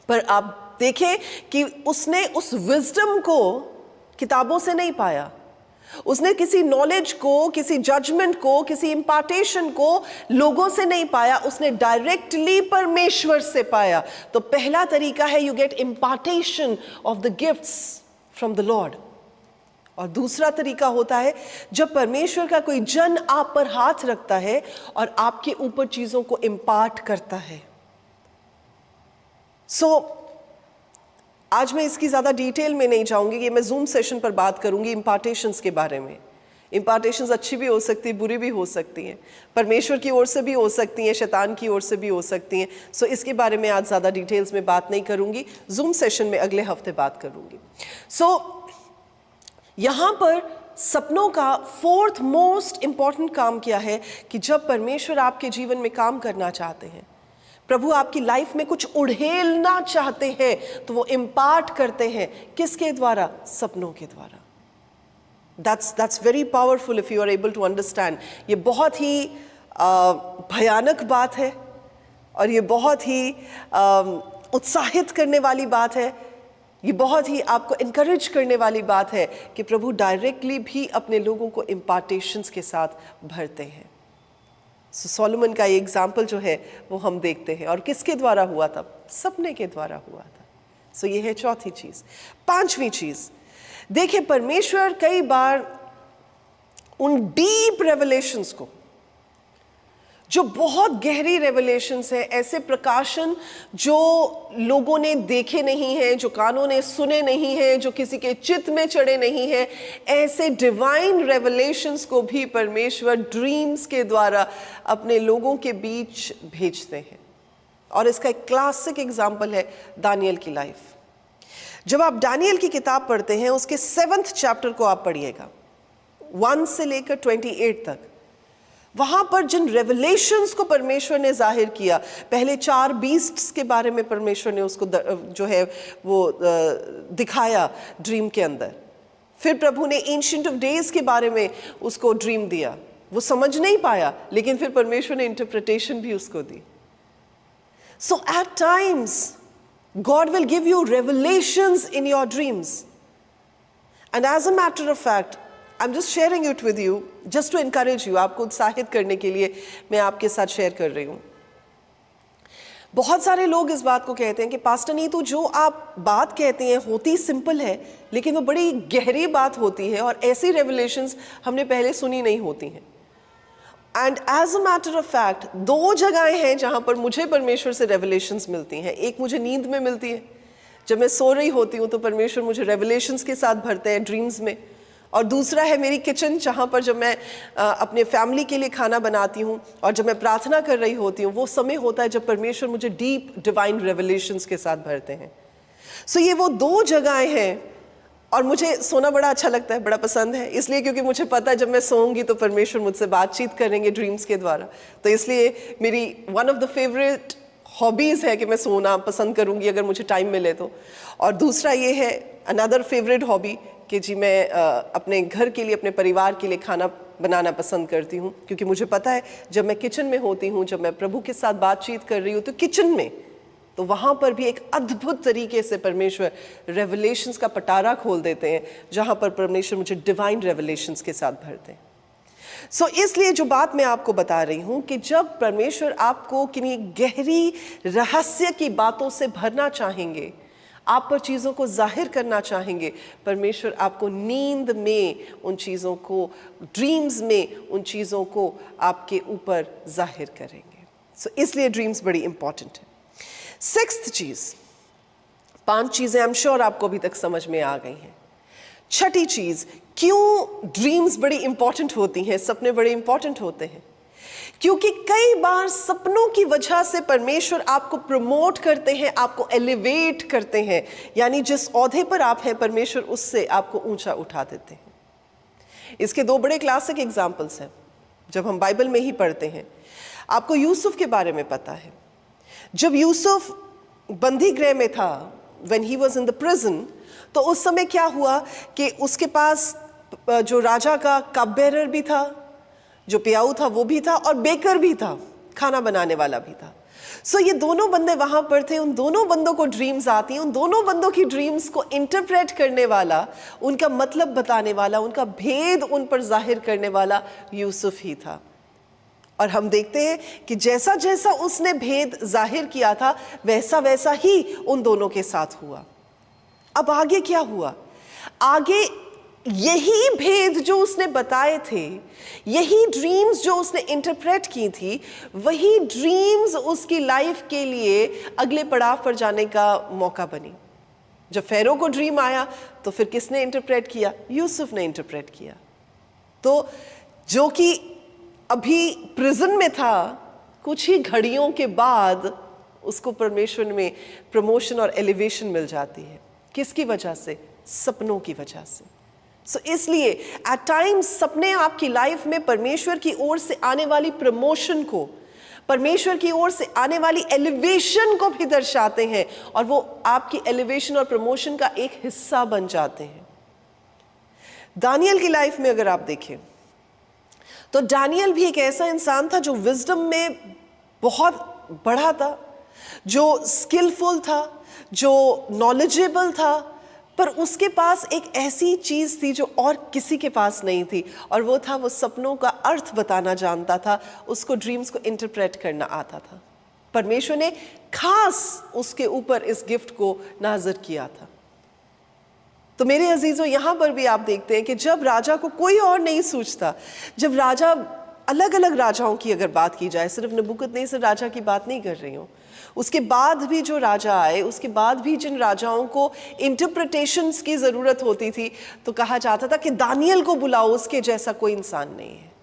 पर आप देखें कि उसने उस विजडम को किताबों से नहीं पाया, उसने किसी नॉलेज को, किसी जजमेंट को, किसी इम्पार्टेशन को लोगों से नहीं पाया, उसने डायरेक्टली परमेश्वर से पाया। तो पहला तरीका है you get impartation of the gifts from the Lord. और दूसरा तरीका होता है जब परमेश्वर का कोई जन आप पर हाथ रखता है और आपके ऊपर चीजों को इम्पार्ट करता है। आज मैं इसकी ज़्यादा डिटेल में नहीं जाऊंगी, ये मैं जूम सेशन पर बात करूंगी इम्पार्टेशंस के बारे में। इम्पार्टेशंस अच्छी भी हो सकती है, बुरी भी हो सकती हैं, परमेश्वर की ओर से भी हो सकती हैं, शैतान की ओर से भी हो सकती हैं। इसके बारे में आज ज़्यादा डिटेल्स में बात नहीं करूंगी, जूम सेशन में अगले हफ्ते बात करूंगी। यहाँ पर सपनों का 4th मोस्ट इंपॉर्टेंट काम क्या है कि जब परमेश्वर आपके जीवन में काम करना चाहते हैं, प्रभु आपकी लाइफ में कुछ उड़ेलना चाहते हैं, तो वो इम्पार्ट करते हैं किसके द्वारा? सपनों के द्वारा। That's very powerful if you are able to understand। ये बहुत ही भयानक बात है और ये बहुत ही उत्साहित करने वाली बात है, ये बहुत ही आपको इनकरेज करने वाली बात है कि प्रभु डायरेक्टली भी अपने लोगों को इम्पार्टेशंस के साथ भरते हैं। सोलोमन का ये एग्जाम्पल जो है वो हम देखते हैं, और किसके द्वारा हुआ था? सपने के द्वारा हुआ था। ये है चौथी चीज। पांचवी चीज, देखिए परमेश्वर कई बार उन डीप रेवलेशंस को, जो बहुत गहरी रेवलेशंस है, ऐसे प्रकाशन जो लोगों ने देखे नहीं है, जो कानों ने सुने नहीं है, जो किसी के चित्त में चढ़े नहीं है, ऐसे डिवाइन रेवलेशंस को भी परमेश्वर ड्रीम्स के द्वारा अपने लोगों के बीच भेजते हैं। और इसका एक क्लासिक एग्जाम्पल है दानियल की लाइफ। जब आप दानियल की किताब पढ़ते हैं, उसके 7th चैप्टर को आप पढ़िएगा, 1 से लेकर 28 तक। वहां पर जिन रेवलेशंस को परमेश्वर ने जाहिर किया, पहले 4 बीस्ट्स के बारे में परमेश्वर ने उसको जो है वो दिखाया ड्रीम के अंदर। फिर प्रभु ने एंशिएंट ऑफ डेज के बारे में उसको ड्रीम दिया, वो समझ नहीं पाया, लेकिन फिर परमेश्वर ने इंटरप्रिटेशन भी उसको दी। So at times God will give you revelations in your dreams, and as a matter of fact I'm just sharing it with you just to encourage you, आपको उत्साहित करने के लिए मैं आपके साथ शेयर कर रही हूँ। बहुत सारे लोग इस बात को कहते हैं कि पास्टर नीतू, जो आप बात कहते हैं होती सिंपल है, लेकिन वो बड़ी गहरी बात होती है और ऐसी रेवलेशंस हमने पहले सुनी नहीं होती हैं। And as a matter of fact 2 जगहें हैं जहाँ पर मुझे परमेश्वर से रेवलेशंस मिलती हैं। एक मुझे नींद में मिलती है, जब मैं सो रही होती हूँ तो परमेश्वर मुझे रेवलेशंस के साथ भरते हैं ड्रीम्स में। और दूसरा है मेरी किचन, जहाँ पर जब मैं अपने फैमिली के लिए खाना बनाती हूँ और जब मैं प्रार्थना कर रही होती हूँ, वो समय होता है जब परमेश्वर मुझे डीप डिवाइन रेवलेशंस के साथ भरते हैं। ये वो 2 जगहें हैं। और मुझे सोना बड़ा अच्छा लगता है, बड़ा पसंद है, इसलिए क्योंकि मुझे पता है जब मैं सोऊंगी तो परमेश्वर मुझसे बातचीत करेंगे ड्रीम्स के द्वारा। तो इसलिए मेरी one of the favourite hobbies है कि मैं सोना पसंद करूंगी अगर मुझे टाइम मिले तो। और दूसरा ये है अनदर फेवरेट हॉबी कि जी मैं अपने घर के लिए, अपने परिवार के लिए खाना बनाना पसंद करती हूँ, क्योंकि मुझे पता है जब मैं किचन में होती हूँ, जब मैं प्रभु के साथ बातचीत कर रही हूँ तो किचन में, तो वहाँ पर भी एक अद्भुत तरीके से परमेश्वर रेवलेशंस का पटारा खोल देते हैं, जहाँ पर परमेश्वर मुझे डिवाइन रेवलेशंस के साथ भरते हैं। इसलिए जो बात मैं आपको बता रही हूँ कि जब परमेश्वर आपको किन्हीं गहरी रहस्य की बातों से भरना चाहेंगे, आप पर चीज़ों को जाहिर करना चाहेंगे, परमेश्वर आपको नींद में उन चीज़ों को, ड्रीम्स में उन चीज़ों को आपके ऊपर जाहिर करेंगे। इसलिए ड्रीम्स बड़ी इंपॉर्टेंट है। सिक्स्थ चीज़, 5 चीज़ें आई एम श्योर आपको अभी तक समझ में आ गई हैं। छठी चीज़, क्यों ड्रीम्स बड़ी इंपॉर्टेंट होती हैं, सपने बड़े इंपॉर्टेंट होते हैं? क्योंकि कई बार सपनों की वजह से परमेश्वर आपको प्रमोट करते हैं, आपको एलिवेट करते हैं, यानी जिस ओहदे पर आप हैं परमेश्वर उससे आपको ऊंचा उठा देते हैं। इसके 2 बड़े क्लासिक एग्जाम्पल्स हैं जब हम बाइबल में ही पढ़ते हैं। आपको यूसुफ के बारे में पता है, जब यूसुफ बंदी गृह में था, when he was in the prison, तो उस समय क्या हुआ कि उसके पास जो राजा का कप बेरर भी था, जो पियाऊ था वो भी था, और बेकर भी था, खाना बनाने वाला भी था। ये दोनों बंदे वहां पर थे। उन दोनों बंदों को ड्रीम्स आती हैं, उन दोनों बंदों की ड्रीम्स को इंटरप्रेट करने वाला, उनका मतलब बताने वाला, उनका भेद उन पर जाहिर करने वाला यूसुफ ही था। और हम देखते हैं कि जैसा जैसा उसने भेद जाहिर किया था वैसा वैसा ही उन दोनों के साथ हुआ। अब आगे क्या हुआ? आगे यही भेद जो उसने बताए थे, यही ड्रीम्स जो उसने इंटरप्रेट की थी, वही ड्रीम्स उसकी लाइफ के लिए अगले पड़ाव पर जाने का मौका बनी। जब फेरो को ड्रीम आया तो फिर किसने इंटरप्रेट किया? यूसुफ ने इंटरप्रेट किया। तो जो कि अभी प्रिजन में था, कुछ ही घड़ियों के बाद उसको परमेश्वर में प्रमोशन और एलिवेशन मिल जाती है। किसकी वजह से? सपनों की वजह से। इसलिए एट टाइम्स सपने आपकी लाइफ में परमेश्वर की ओर से आने वाली प्रमोशन को, परमेश्वर की ओर से आने वाली एलिवेशन को भी दर्शाते हैं, और वो आपकी एलिवेशन और प्रमोशन का एक हिस्सा बन जाते हैं। दानियल की लाइफ में अगर आप देखें तो दानियल भी एक ऐसा इंसान था जो विजडम में बहुत बड़ा था, जो स्किलफुल था, जो नॉलेजेबल था, पर उसके पास एक ऐसी चीज़ थी जो और किसी के पास नहीं थी, और वो था वो सपनों का अर्थ बताना जानता था, उसको ड्रीम्स को इंटरप्रेट करना आता था। परमेश्वर ने खास उसके ऊपर इस गिफ्ट को नाज़र किया था। तो मेरे अजीजों, यहाँ पर भी आप देखते हैं कि जब राजा को कोई और नहीं सूझता, जब राजा, अलग अलग राजाओं की अगर बात की जाए, सिर्फ नबूकदनेस्सर राजा की बात नहीं कर रही हूँ, उसके बाद भी जो राजा आए, उसके बाद भी जिन राजाओं को इंटरप्रिटेशंस की ज़रूरत होती थी, तो कहा जाता था कि दानियल को बुलाओ, उसके जैसा कोई इंसान नहीं है।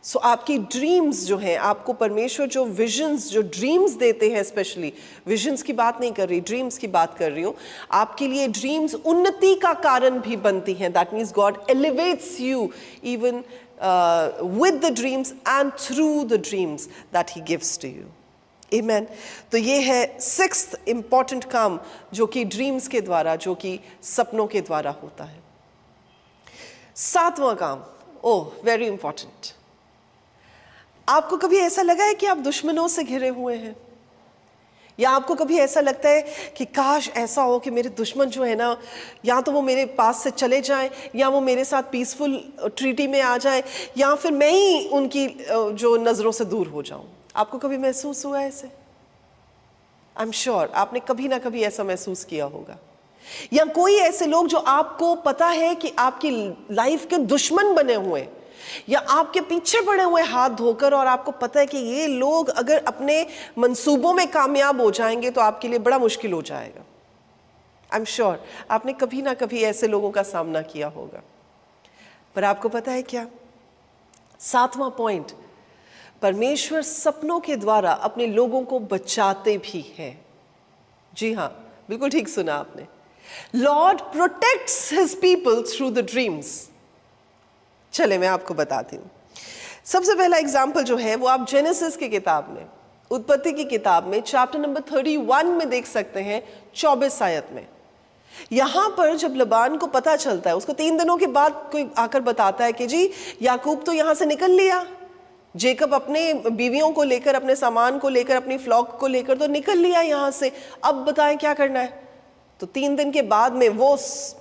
आपकी ड्रीम्स जो हैं, आपको परमेश्वर जो विजन्स, जो ड्रीम्स देते हैं, स्पेशली विजन्स की बात नहीं कर रही, ड्रीम्स की बात कर रही हूँ, आपके लिए ड्रीम्स उन्नति का कारण भी बनती हैं। That means God elevates you even with the dreams and through the dreams that he gives to you. Amen. तो ये है 6th important काम जो कि ड्रीम्स के द्वारा, जो कि सपनों के द्वारा होता है। 7वां काम, वेरी इंपॉर्टेंट। आपको कभी ऐसा लगा है कि आप दुश्मनों से घिरे हुए हैं? या आपको कभी ऐसा लगता है कि काश ऐसा हो कि मेरे दुश्मन जो है ना, या तो वो मेरे पास से चले जाएं, या वो मेरे साथ पीसफुल ट्रीटी में आ जाए, या फिर मैं ही उनकी जो नज़रों से दूर हो जाऊं? आपको कभी महसूस हुआ ऐसे? आई एम श्योर आपने कभी ना कभी ऐसा महसूस किया होगा। या कोई ऐसे लोग जो आपको पता है कि आपकी लाइफ के दुश्मन बने हुए, या आपके पीछे पड़े हुए हाथ धोकर, और आपको पता है कि ये लोग अगर अपने मंसूबों में कामयाब हो जाएंगे तो आपके लिए बड़ा मुश्किल हो जाएगा। आई एम श्योर आपने कभी ना कभी ऐसे लोगों का सामना किया होगा। पर आपको पता है क्या? 7वां पॉइंट, परमेश्वर सपनों के द्वारा अपने लोगों को बचाते भी हैं। जी हाँ, बिल्कुल ठीक सुना आपने। Lord protects his people through the dreams. चले मैं आपको बताती हूँ। सबसे पहला एग्जाम्पल जो है वो आप जेनेसिस की किताब में, उत्पत्ति की किताब में चैप्टर नंबर 31 में देख सकते हैं 24 आयत में। यहां पर जब लबान को पता चलता है, उसको 3 दिनों के बाद कोई आकर बताता है कि जी याकूब तो यहां से निकल लिया, जेकब अपने बीवियों को लेकर, अपने सामान को लेकर, अपनी फ्लॉक को लेकर तो निकल लिया यहां से, अब बताएं क्या करना है। तो 3 दिन के बाद में वो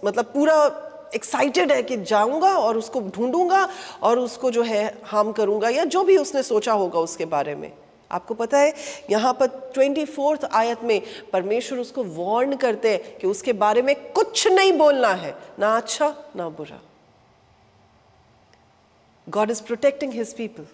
मतलब पूरा एक्साइटेड है कि जाऊंगा और उसको ढूंढूंगा और उसको जो है हार्म करूंगा, या जो भी उसने सोचा होगा उसके बारे में। आपको पता है यहाँ पर 24th आयत में परमेश्वर उसको वार्न करते हैं कि उसके बारे में कुछ नहीं बोलना है, ना अच्छा ना बुरा। God is protecting his people.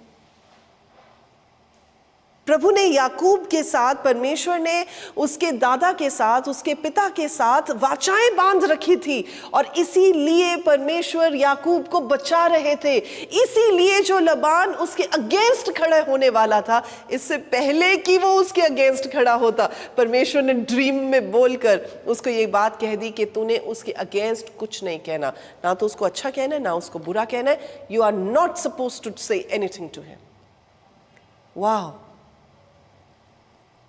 प्रभु ने याकूब के साथ, परमेश्वर ने उसके दादा के साथ, उसके पिता के साथ वाचाएं बांध रखी थी, और इसीलिए परमेश्वर याकूब को बचा रहे थे। इसीलिए जो लबान उसके अगेंस्ट खड़ा होने वाला था, इससे पहले कि वो उसके अगेंस्ट खड़ा होता, परमेश्वर ने ड्रीम में बोलकर उसको ये बात कह दी कि तूने उसके अगेंस्ट कुछ नहीं कहना, ना तो उसको अच्छा कहना है ना उसको बुरा कहना है। You are not suppose to say anything to him. वाह।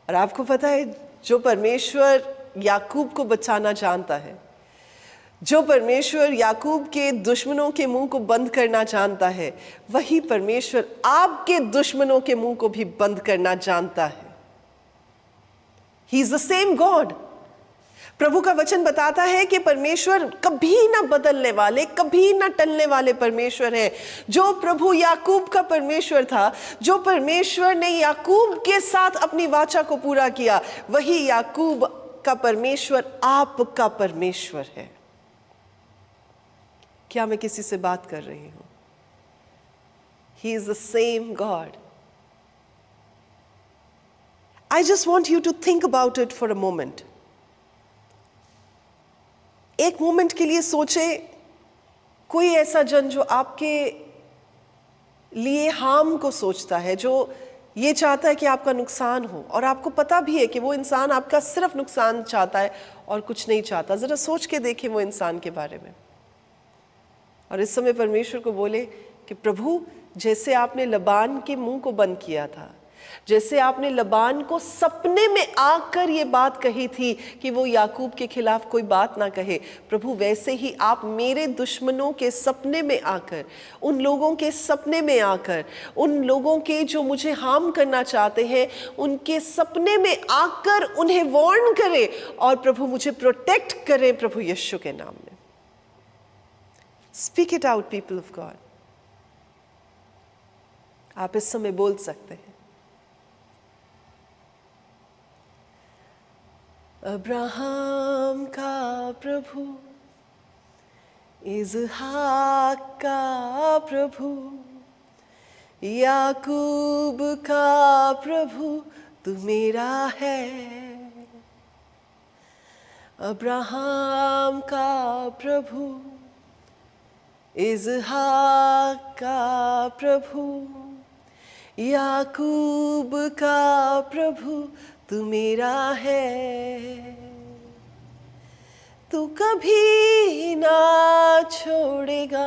और आपको पता है, जो परमेश्वर याकूब को बचाना जानता है, जो परमेश्वर याकूब के दुश्मनों के मुंह को बंद करना जानता है, वही परमेश्वर आपके दुश्मनों के मुंह को भी बंद करना जानता है। He is the same God. प्रभु का वचन बताता है कि परमेश्वर कभी ना बदलने वाले, कभी ना टलने वाले परमेश्वर है। जो प्रभु याकूब का परमेश्वर था, जो परमेश्वर ने याकूब के साथ अपनी वाचा को पूरा किया, वही याकूब का परमेश्वर आपका परमेश्वर है। क्या मैं किसी से बात कर रही हूं? He is the same God. I just want you to think about it for a moment. एक मोमेंट के लिए सोचे, कोई ऐसा जन जो आपके लिए हार्म को सोचता है, जो ये चाहता है कि आपका नुकसान हो, और आपको पता भी है कि वो इंसान आपका सिर्फ नुकसान चाहता है और कुछ नहीं चाहता। जरा सोच के देखें वो इंसान के बारे में, और इस समय परमेश्वर को बोले कि प्रभु, जैसे आपने लबान के मुंह को बंद किया था, जैसे आपने लबान को सपने में आकर ये बात कही थी कि वो याकूब के खिलाफ कोई बात ना कहे, प्रभु वैसे ही आप मेरे दुश्मनों के सपने में आकर, उन लोगों के सपने में आकर, उन लोगों के जो मुझे हार्म करना चाहते हैं, उनके सपने में आकर उन्हें वार्न करें, और प्रभु मुझे प्रोटेक्ट करें प्रभु यीशु के नाम में। Speak it out people of God. आप इस समय बोल सकते हैं, अब्राहम का प्रभु, इज़हाक का प्रभु, याकूब का प्रभु, तू मेरा है। अब्राहम का प्रभु, इज़हाक का प्रभु, याकूब का प्रभु, तू मेरा है। तू कभी ना छोड़ेगा,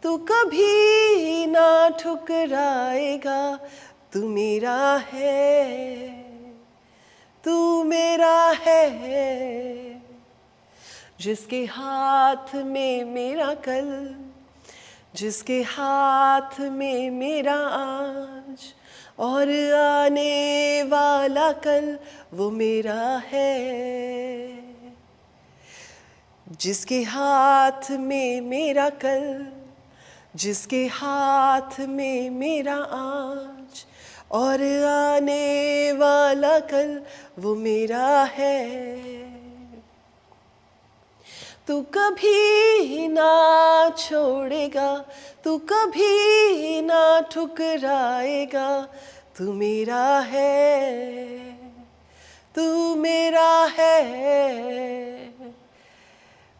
तू कभी ना ठुकराएगा, तू मेरा है, तू मेरा है। जिसके हाथ में मेरा कल, जिसके हाथ में मेरा आज, और आने वाला कल, वो मेरा है। जिसके हाथ में मेरा कल, जिसके हाथ में मेरा आज, और आने वाला कल, वो मेरा है। तू कभी ना छोड़ेगा, तू कभी ना ठुकराएगा, तू मेरा है, तू मेरा है।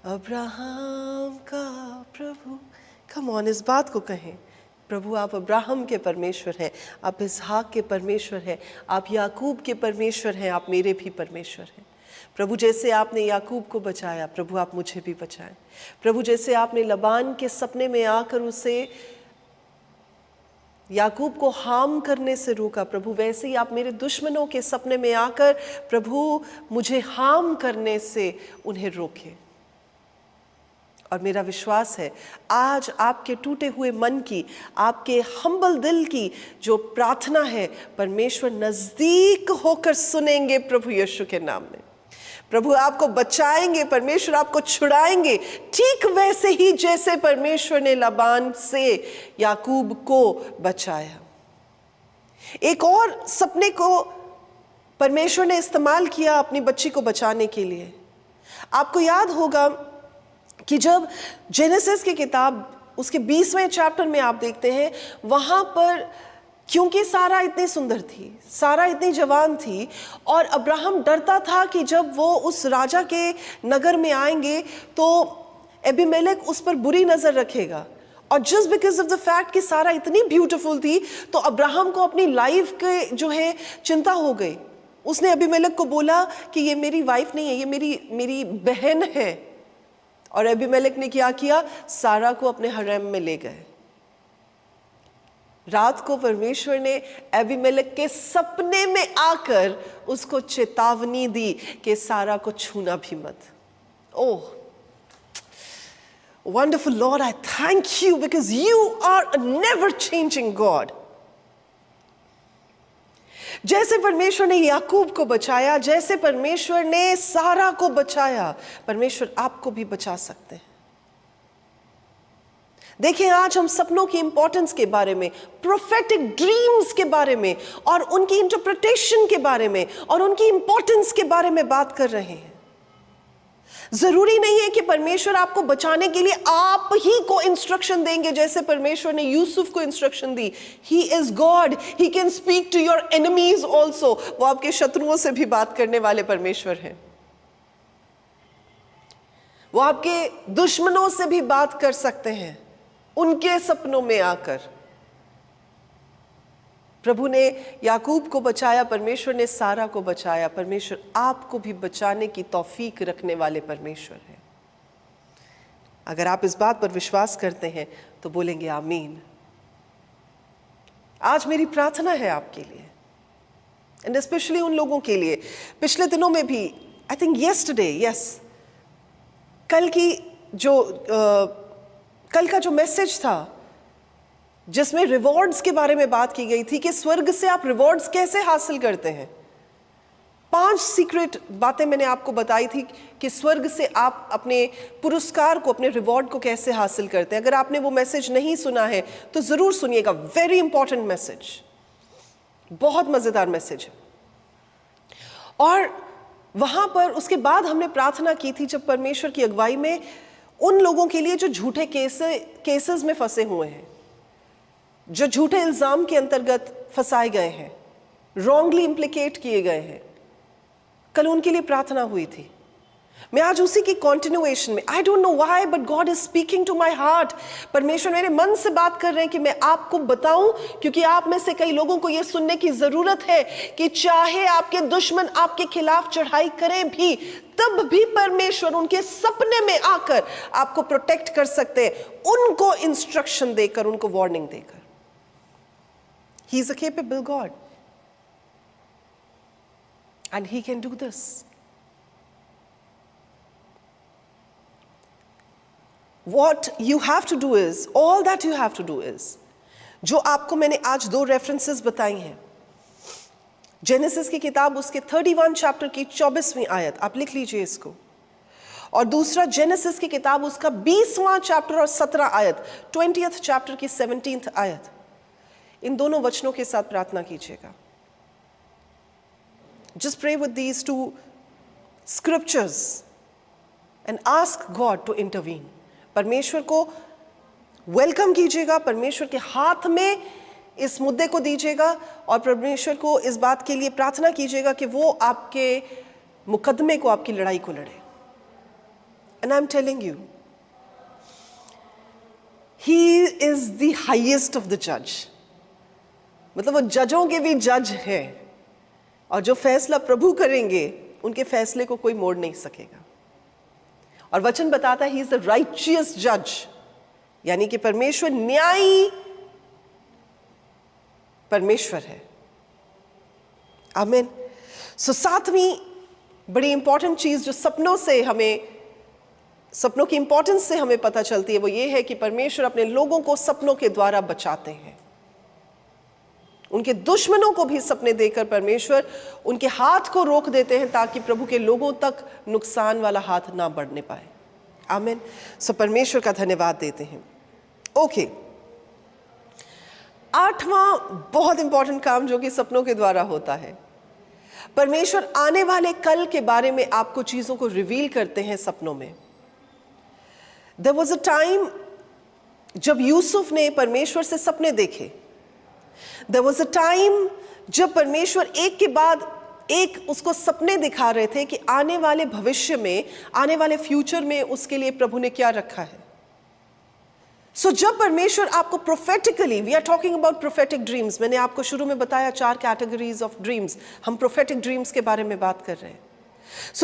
अब्राहम का प्रभु। कम ऑन, इस बात को कहें, प्रभु आप अब्राहम के परमेश्वर हैं, आप इसहाक के परमेश्वर हैं, आप याकूब के परमेश्वर हैं, आप मेरे भी परमेश्वर हैं। प्रभु जैसे आपने याकूब को बचाया, प्रभु आप मुझे भी बचाएं। प्रभु जैसे आपने लबान के सपने में आकर उसे याकूब को हार्म करने से रोका प्रभु, वैसे ही आप मेरे दुश्मनों के सपने में आकर प्रभु मुझे हार्म करने से उन्हें रोके। और मेरा विश्वास है आज आपके टूटे हुए मन की, आपके हम्बल दिल की जो प्रार्थना है, परमेश्वर नजदीक होकर सुनेंगे प्रभु यीशु के नाम में। प्रभु आपको बचाएंगे, परमेश्वर आपको छुड़ाएंगे, ठीक वैसे ही जैसे परमेश्वर ने लाबान से याकूब को बचाया। एक और सपने को परमेश्वर ने इस्तेमाल किया अपनी बच्ची को बचाने के लिए। आपको याद होगा कि जब जेनेसिस की किताब उसके 20वें चैप्टर में आप देखते हैं, वहां पर क्योंकि सारा इतनी सुंदर थी, सारा इतनी जवान थी, और अब्राहम डरता था कि जब वो उस राजा के नगर में आएंगे तो एबीमेलेक उस पर बुरी नजर रखेगा। और just because of the fact कि सारा इतनी ब्यूटीफुल थी, तो अब्राहम को अपनी लाइफ के जो है चिंता हो गई। उसने एबीमेलेक को बोला कि ये मेरी वाइफ नहीं है, ये मेरी बहन है। और एबीमेलेक ने क्या किया? सारा को अपने हरेम में ले गए। रात को परमेश्वर ने एबीमेलेक के सपने में आकर उसको चेतावनी दी कि सारा को छूना भी मत। Oh wonderful Lord, I thank you because you are a never changing God. जैसे परमेश्वर ने याकूब को बचाया, जैसे परमेश्वर ने सारा को बचाया, परमेश्वर आपको भी बचा सकते हैं। देखिए आज हम सपनों की इंपॉर्टेंस के बारे में, प्रोफेटिक ड्रीम्स के बारे में और उनकी इंटरप्रिटेशन के बारे में और उनकी इंपॉर्टेंस के बारे में बात कर रहे हैं। जरूरी नहीं है कि परमेश्वर आपको बचाने के लिए आप ही को इंस्ट्रक्शन देंगे, जैसे परमेश्वर ने यूसुफ को इंस्ट्रक्शन दी। He is God, he can speak to your enemies also. वो आपके शत्रुओं से भी बात करने वाले परमेश्वर हैं। वो आपके दुश्मनों से भी बात कर सकते हैं, उनके सपनों में आकर। प्रभु ने याकूब को बचाया, परमेश्वर ने सारा को बचाया। परमेश्वर आपको भी बचाने की तौफीक रखने वाले परमेश्वर है। अगर आप इस बात पर विश्वास करते हैं तो बोलेंगे आमीन। आज मेरी प्रार्थना है आपके लिए, एंड स्पेशली उन लोगों के लिए, पिछले दिनों में भी, आई थिंक येस्टरडे, कल का जो मैसेज था जिसमें रिवॉर्ड्स के बारे में बात की गई थी कि स्वर्ग से आप रिवॉर्ड्स कैसे हासिल करते हैं। 5 सीक्रेट बातें मैंने आपको बताई थी कि स्वर्ग से आप अपने पुरस्कार को, अपने रिवॉर्ड को कैसे हासिल करते हैं। अगर आपने वो मैसेज नहीं सुना है तो जरूर सुनिएगा, वेरी इंपॉर्टेंट मैसेज, बहुत मजेदार मैसेज है। और वहां पर उसके बाद हमने प्रार्थना की थी जब परमेश्वर की अगुवाई में उन लोगों के लिए जो झूठे केसेस में फंसे हुए हैं, जो झूठे इल्जाम के अंतर्गत फंसाए गए हैं, रॉन्गली इम्प्लिकेट किए गए हैं, कल उनके लिए प्रार्थना हुई थी। मैं आज उसी की कॉन्टिन्यूएशन में, I don't know why but God is speaking to my heart. परमेश्वर मेरे मन से बात कर रहे हैं कि मैं आपको बताऊं, क्योंकि आप में से कई लोगों को यह सुनने की जरूरत है कि चाहे आपके दुश्मन आपके खिलाफ चढ़ाई करें भी, तब भी परमेश्वर उनके सपने में आकर आपको प्रोटेक्ट कर सकते हैं, उनको इंस्ट्रक्शन देकर, उनको वार्निंग देकर। He is a capable God and he can do this. What you have to do is, all that you have to do is, जो आपको मैंने आज 2 रेफरेंसेस बताई हैं, जेनेसिस की किताब उसके 31 चैप्टर की 24वीं आयत, आप लिख लीजिए इसको, और दूसरा जेनेसिस की किताब उसका 20वां चैप्टर और 17 आयत, 20th चैप्टर की 17th आयत। इन दोनों वचनों के साथ प्रार्थना कीजिएगा। Just pray with these 2 scriptures and ask God to intervene. परमेश्वर को वेलकम कीजिएगा, परमेश्वर के हाथ में इस मुद्दे को दीजिएगा और परमेश्वर को इस बात के लिए प्रार्थना कीजिएगा कि वो आपके मुकदमे को, आपकी लड़ाई को लड़े। And I'm telling you, He is the highest of the judge. मतलब वो जजों के भी जज है, और जो फैसला प्रभु करेंगे उनके फैसले को कोई मोड़ नहीं सकेगा। और वचन बताता है ही इज द राइचियस जज, यानी कि परमेश्वर न्यायी परमेश्वर है। आमीन। सो सातवीं बड़ी इंपॉर्टेंट चीज जो सपनों की इंपॉर्टेंस से हमें पता चलती है वो ये है कि परमेश्वर अपने लोगों को सपनों के द्वारा बचाते हैं। उनके दुश्मनों को भी सपने देकर परमेश्वर उनके हाथ को रोक देते हैं ताकि प्रभु के लोगों तक नुकसान वाला हाथ ना बढ़ने पाए। आमीन। सो परमेश्वर का धन्यवाद देते हैं। ओके, आठवां बहुत इंपॉर्टेंट काम जो कि सपनों के द्वारा होता है, परमेश्वर आने वाले कल के बारे में आपको चीजों को रिवील करते हैं सपनों में। There was a time जब यूसुफ ने परमेश्वर से सपने देखे। There was a time जब परमेश्वर एक के बाद एक उसको सपने दिखा रहे थे कि आने वाले भविष्य में, आने वाले फ्यूचर में उसके लिए प्रभु ने क्या रखा है। सो जब परमेश्वर आपको prophetically, we are talking about prophetic dreams, मैंने आपको शुरू में बताया 4 कैटेगरीज ऑफ ड्रीम्स, हम प्रोफेटिक ड्रीम्स के बारे में बात कर रहे हैं।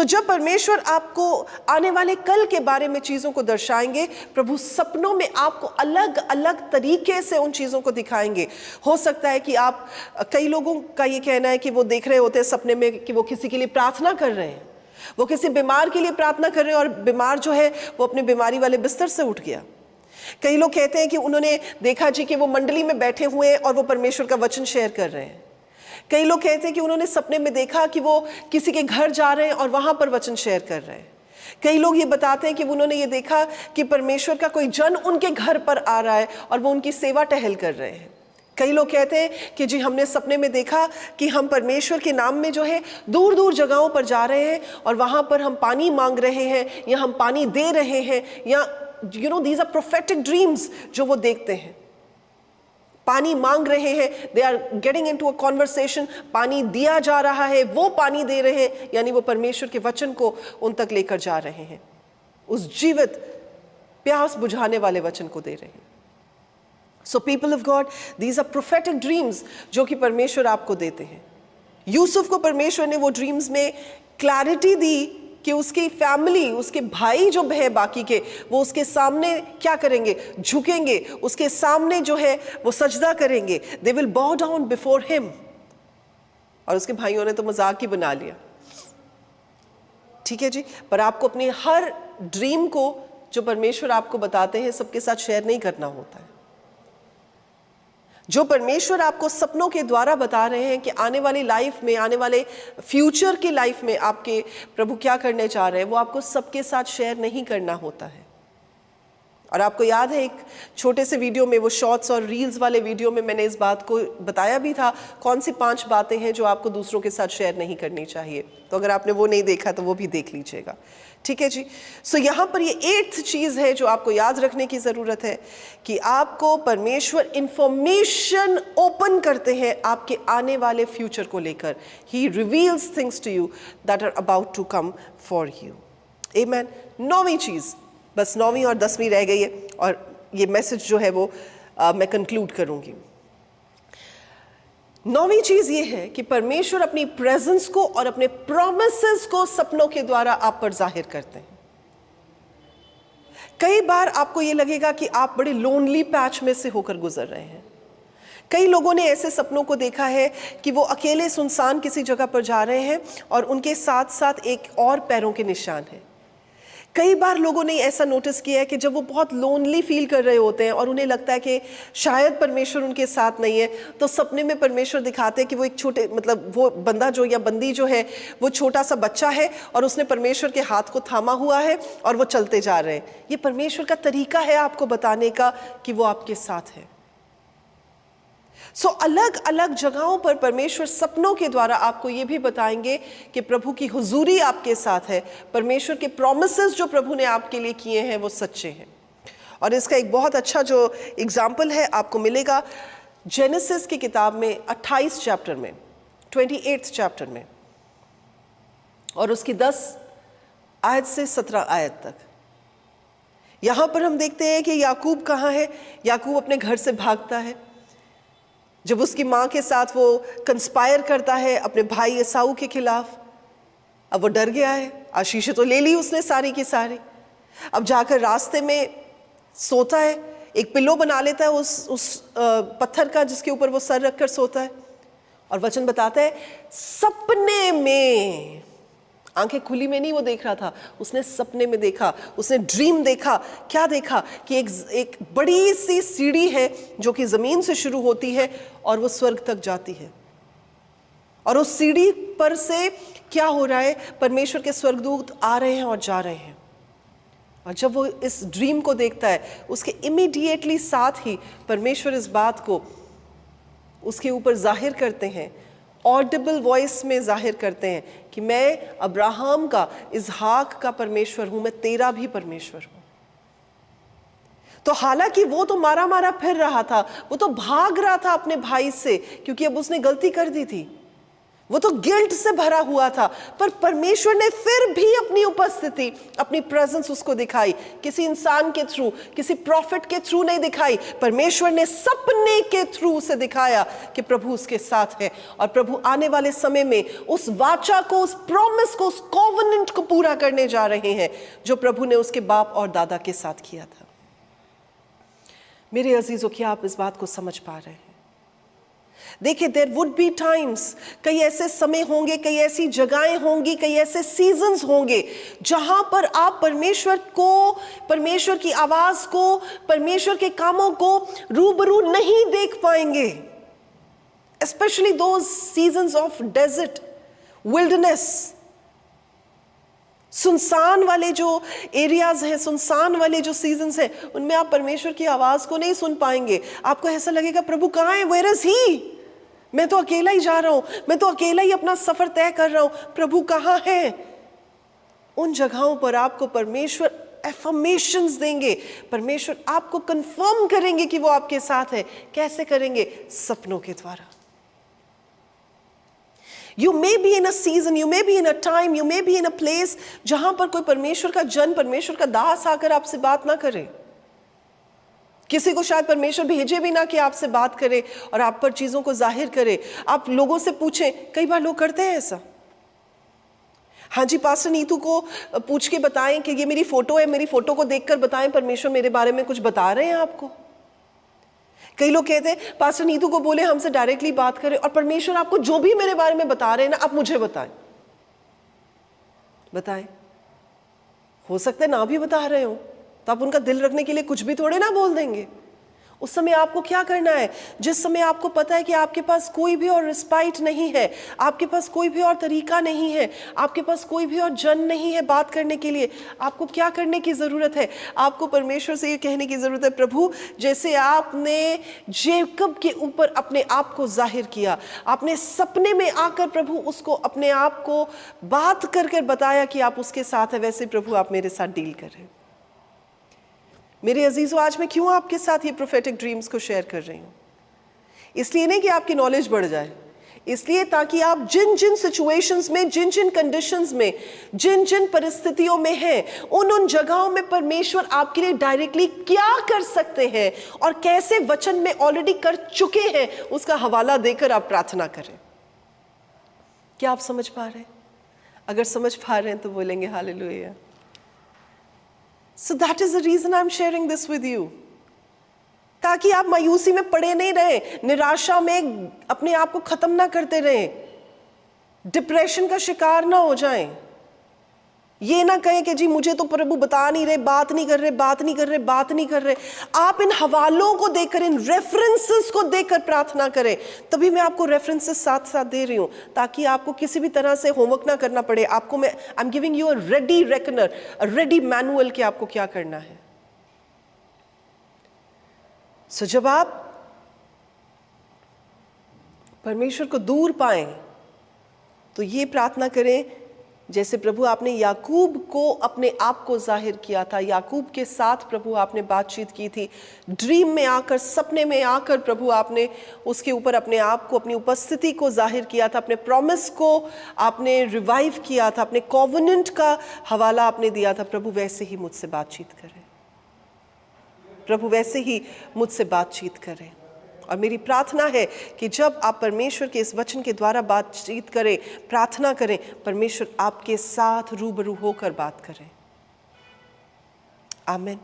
जब परमेश्वर आपको आने वाले कल के बारे में चीजों को दर्शाएंगे, प्रभु सपनों में आपको अलग अलग तरीके से उन चीजों को दिखाएंगे। हो सकता है कि आप, कई लोगों का ये कहना है कि वो देख रहे होते हैं सपने में कि वो किसी के लिए प्रार्थना कर रहे हैं, वो किसी बीमार के लिए प्रार्थना कर रहे हैं और बीमार जो है वो अपनी बीमारी वाले बिस्तर से उठ गया। कई लोग कहते हैं कि उन्होंने देखा जी कि वो मंडली में बैठे हुए हैं और वो परमेश्वर का वचन शेयर कर रहे हैं। कई लोग कहते हैं कि उन्होंने सपने में देखा कि वो किसी के घर जा रहे हैं और वहां पर वचन शेयर कर रहे हैं। कई लोग ये बताते हैं कि उन्होंने ये देखा कि परमेश्वर का कोई जन उनके घर पर आ रहा है और वो उनकी सेवा टहल कर रहे हैं। कई लोग कहते हैं कि जी हमने सपने में देखा कि हम परमेश्वर के नाम में जो है दूर दूर जगहों पर जा रहे हैं और वहां पर हम पानी मांग रहे हैं या हम पानी दे रहे हैं, या these are prophetic dreams जो वो देखते हैं। पानी मांग रहे हैं, they are getting into a conversation, पानी दिया जा रहा है, वो पानी दे रहे हैं, यानी वो परमेश्वर के वचन को उन तक लेकर जा रहे हैं, उस जीवित प्यास बुझाने वाले वचन को दे रहे हैं। So people of God, these are prophetic dreams जो कि परमेश्वर आपको देते हैं। यूसुफ को परमेश्वर ने वो ड्रीम्स में क्लैरिटी दी कि उसकी फैमिली, उसके भाई जो है बाकी के, वो उसके सामने क्या करेंगे, झुकेंगे, उसके सामने जो है वो सजदा करेंगे, they will bow down before him. और उसके भाइयों ने तो मजाक ही बना लिया। ठीक है जी, पर आपको अपनी हर ड्रीम को जो परमेश्वर आपको बताते हैं सबके साथ शेयर नहीं करना होता है। जो परमेश्वर आपको सपनों के द्वारा बता रहे हैं कि आने वाली लाइफ में, आने वाले फ्यूचर की लाइफ में आपके प्रभु क्या करने चाह रहे हैं, वो आपको सबके साथ शेयर नहीं करना होता है। और आपको याद है एक छोटे से वीडियो में, वो शॉर्ट्स और रील्स वाले वीडियो में मैंने इस बात को बताया भी था, कौन सी 5 बातें हैं जो आपको दूसरों के साथ शेयर नहीं करनी चाहिए। तो अगर आपने वो नहीं देखा तो वो भी देख लीजिएगा। ठीक है जी। सो यहाँ पर ये 8th चीज़ है जो आपको याद रखने की ज़रूरत है कि आपको परमेश्वर इंफॉर्मेशन ओपन करते हैं आपके आने वाले फ्यूचर को लेकर। He reveals things to you that are about to come for you. आमीन। 9वीं चीज़, बस 9वीं और 10वीं रह गई है और ये मैसेज जो है वो मैं कंक्लूड करूँगी। 9वीं चीज ये है कि परमेश्वर अपनी प्रेजेंस को और अपने प्रॉमिसेस को सपनों के द्वारा आप पर जाहिर करते हैं। कई बार आपको ये लगेगा कि आप बड़े लोनली पैच में से होकर गुजर रहे हैं। कई लोगों ने ऐसे सपनों को देखा है कि वो अकेले सुनसान किसी जगह पर जा रहे हैं और उनके साथ साथ एक और पैरों के निशान है। कई बार लोगों ने ऐसा नोटिस किया है कि जब वो बहुत लोनली फील कर रहे होते हैं और उन्हें लगता है कि शायद परमेश्वर उनके साथ नहीं है, तो सपने में परमेश्वर दिखाते हैं कि वो एक छोटे, मतलब वो बंदा जो या बंदी जो है वो छोटा सा बच्चा है और उसने परमेश्वर के हाथ को थामा हुआ है और वो चलते जा रहे हैं। ये परमेश्वर का तरीका है आपको बताने का कि वो आपके साथ है। सो अलग अलग जगहों पर परमेश्वर सपनों के द्वारा आपको ये भी बताएंगे कि प्रभु की हुजूरी आपके साथ है, परमेश्वर के प्रॉमिसेस जो प्रभु ने आपके लिए किए हैं वो सच्चे हैं। और इसका एक बहुत अच्छा जो एग्जाम्पल है आपको मिलेगा जेनेसिस की किताब में 28 चैप्टर में, 28 चैप्टर में, और उसकी 10 आयत से 17 आयत तक। यहां पर हम देखते हैं कि याकूब कहाँ है। याकूब अपने घर से भागता है जब उसकी माँ के साथ वो कंस्पायर करता है अपने भाई एसाऊ के खिलाफ। अब वो डर गया है, आशीषें तो ले ली उसने सारी की सारी। अब जाकर रास्ते में सोता है, एक पिल्लो बना लेता है उस पत्थर का जिसके ऊपर वो सर रखकर सोता है। और वचन बताता है सपने में, आंखें खुली में नहीं वो देख रहा था, उसने सपने में देखा, उसने ड्रीम देखा। क्या देखा कि एक बड़ी सी सीढ़ी है जो कि जमीन से शुरू होती है और वो स्वर्ग तक जाती है। और उस सीढ़ी पर से क्या हो रहा है, परमेश्वर के स्वर्गदूत आ रहे हैं और जा रहे हैं। और जब वो इस ड्रीम को देखता है, उसके इमीडिएटली साथ ही परमेश्वर इस बात को उसके ऊपर जाहिर करते हैं, ऑडिबल वॉइस में जाहिर करते हैं कि मैं अब्राहम का, इसहाक का परमेश्वर हूं, मैं तेरा भी परमेश्वर हूं। तो हालांकि वो तो मारा मारा फिर रहा था, वो तो भाग रहा था अपने भाई से, क्योंकि अब उसने गलती कर दी थी, वो तो गिल्ट से भरा हुआ था। पर परमेश्वर ने फिर भी अपनी उपस्थिति, अपनी प्रेजेंस उसको दिखाई। किसी इंसान के थ्रू, किसी प्रॉफिट के थ्रू नहीं दिखाई, परमेश्वर ने सपने के थ्रू उसे दिखाया कि प्रभु उसके साथ है। और प्रभु आने वाले समय में उस वाचा को, उस प्रॉमिस को, उस कॉवेनेंट को पूरा करने जा रहे हैं जो प्रभु ने उसके बाप और दादा के साथ किया था। मेरे अजीजों, क्या आप इस बात को समझ पा रहे हैं? देखिए, देयर वुड बी टाइम्स, कई ऐसे समय होंगे, कई ऐसी जगहें होंगी, कई ऐसे सीजन्स होंगे जहां पर आप परमेश्वर को, परमेश्वर की आवाज को, परमेश्वर के कामों को रूबरू नहीं देख पाएंगे। Specially those seasons of desert, wilderness, सुनसान वाले जो एरियाज हैं, सुनसान वाले जो सीजन्स हैं, उनमें आप परमेश्वर की आवाज को नहीं सुन पाएंगे। आपको ऐसा लगेगा प्रभु कहाँ है, वेयर इज ही? मैं तो अकेला ही जा रहा हूं, मैं तो अकेला ही अपना सफर तय कर रहा हूं, प्रभु कहाँ है? उन जगहों पर आपको परमेश्वर एफर्मेशंस देंगे, परमेश्वर आपको कंफर्म करेंगे कि वो आपके साथ है। कैसे करेंगे? सपनों के द्वारा। You may be in a season, you may be in a time, you may be in a place जहां पर कोई परमेश्वर का जन, परमेश्वर का दास आकर आपसे बात ना करे। किसी को शायद परमेश्वर भेजे भी ना कि आपसे बात करे और आप पर चीजों को जाहिर करे। आप लोगों से पूछें, कई बार लोग करते हैं ऐसा। हाँ जी, पास्टर नीतू को पूछ के बताएं कि ये मेरी फोटो है, मेरी फोटो को देखकर बताएं परमेश्वर मेरे बारे में कुछ बता रहे हैं आपको। कई लोग कहते हैं पास्टर नीतू को बोले हमसे डायरेक्टली बात करें, और परमेश्वर आपको जो भी मेरे बारे में बता रहे हैं ना, आप मुझे बताएं। बताएं, हो सकता है ना भी बता रहे हो, तो आप उनका दिल रखने के लिए कुछ भी थोड़े ना बोल देंगे। उस समय आपको क्या करना है? जिस समय आपको पता है कि आपके पास कोई भी और रिस्पाइट नहीं है, आपके पास कोई भी और तरीका नहीं है, आपके पास कोई भी और जन नहीं है बात करने के लिए, आपको क्या करने की ज़रूरत है? आपको परमेश्वर से ये कहने की ज़रूरत है, प्रभु जैसे आपने जेकब के ऊपर अपने आप को जाहिर किया, आपने सपने में आकर प्रभु उसको अपने आप को बात कर कर बताया कि आप उसके साथ हैं, वैसे प्रभु आप मेरे साथ डील करें। मेरे अजीजों, आज मैं क्यों आपके साथ ये प्रोफेटिक ड्रीम्स को शेयर कर रही हूँ? इसलिए नहीं कि आपकी नॉलेज बढ़ जाए, इसलिए ताकि आप जिन जिन सिचुएशंस में, जिन जिन कंडीशंस में, जिन जिन परिस्थितियों में हैं, उन जगहों में परमेश्वर आपके लिए डायरेक्टली क्या कर सकते हैं और कैसे वचन में ऑलरेडी कर चुके हैं, उसका हवाला देकर आप प्रार्थना करें। क्या आप समझ पा रहे हैं? अगर समझ पा रहे हैं तो बोलेंगे hallelujah. So that is the reason I'm sharing this with you, ताकि आप मायूसी में पड़े नहीं रहे, निराशा में अपने आप को खत्म ना करते रहे, डिप्रेशन का शिकार ना हो जाएं। ये ना कहें कि जी मुझे तो प्रभु बता नहीं रहे, बात नहीं कर रहे, बात नहीं कर रहे, बात नहीं कर रहे। आप इन हवालों को देखकर, इन रेफरेंसेस को देखकर प्रार्थना करें। तभी मैं आपको रेफरेंसेस साथ साथ दे रही हूं, ताकि आपको किसी भी तरह से होमवर्क ना करना पड़े। आपको मैं I am giving you a ready reckoner, a ready manual कि आपको क्या करना है। सो जब आप परमेश्वर को दूर पाएं तो ये प्रार्थना करें, जैसे प्रभु आपने याकूब को अपने आप को जाहिर किया था, याकूब के साथ प्रभु आपने बातचीत की थी, ड्रीम में आकर, सपने में आकर प्रभु आपने उसके ऊपर अपने आप को, अपनी उपस्थिति को जाहिर किया था, अपने प्रॉमिस को आपने रिवाइव किया था, अपने कॉवेनेंट का हवाला आपने दिया था। प्रभु वैसे ही मुझसे बातचीत करें, प्रभु वैसे ही मुझसे बातचीत करें। और मेरी प्रार्थना है कि जब आप परमेश्वर के इस वचन के द्वारा बातचीत करें, प्रार्थना करें, परमेश्वर आपके साथ रूबरू होकर बात करें। आमीन।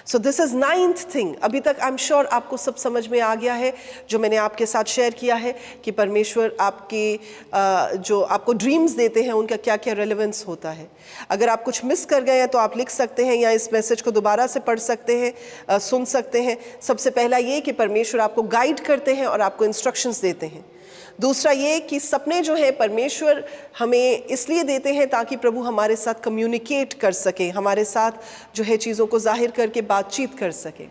So this is 9th thing. अभी तक आई एम श्योर आपको सब समझ में आ गया है जो मैंने आपके साथ शेयर किया है कि परमेश्वर आपकी जो आपको ड्रीम्स देते हैं उनका क्या क्या रेलेवेंस होता है। अगर आप कुछ मिस कर गए हैं तो आप लिख सकते हैं या इस मैसेज को दोबारा से पढ़ सकते हैं, सुन सकते हैं। सबसे पहला ये कि परमेश्वर आपको गाइड करते हैं और आपको इंस्ट्रक्शंस देते हैं। दूसरा ये कि सपने जो है परमेश्वर हमें इसलिए देते हैं ताकि प्रभु हमारे साथ कम्युनिकेट कर सके, हमारे साथ जो है चीज़ों को जाहिर करके बातचीत कर सके।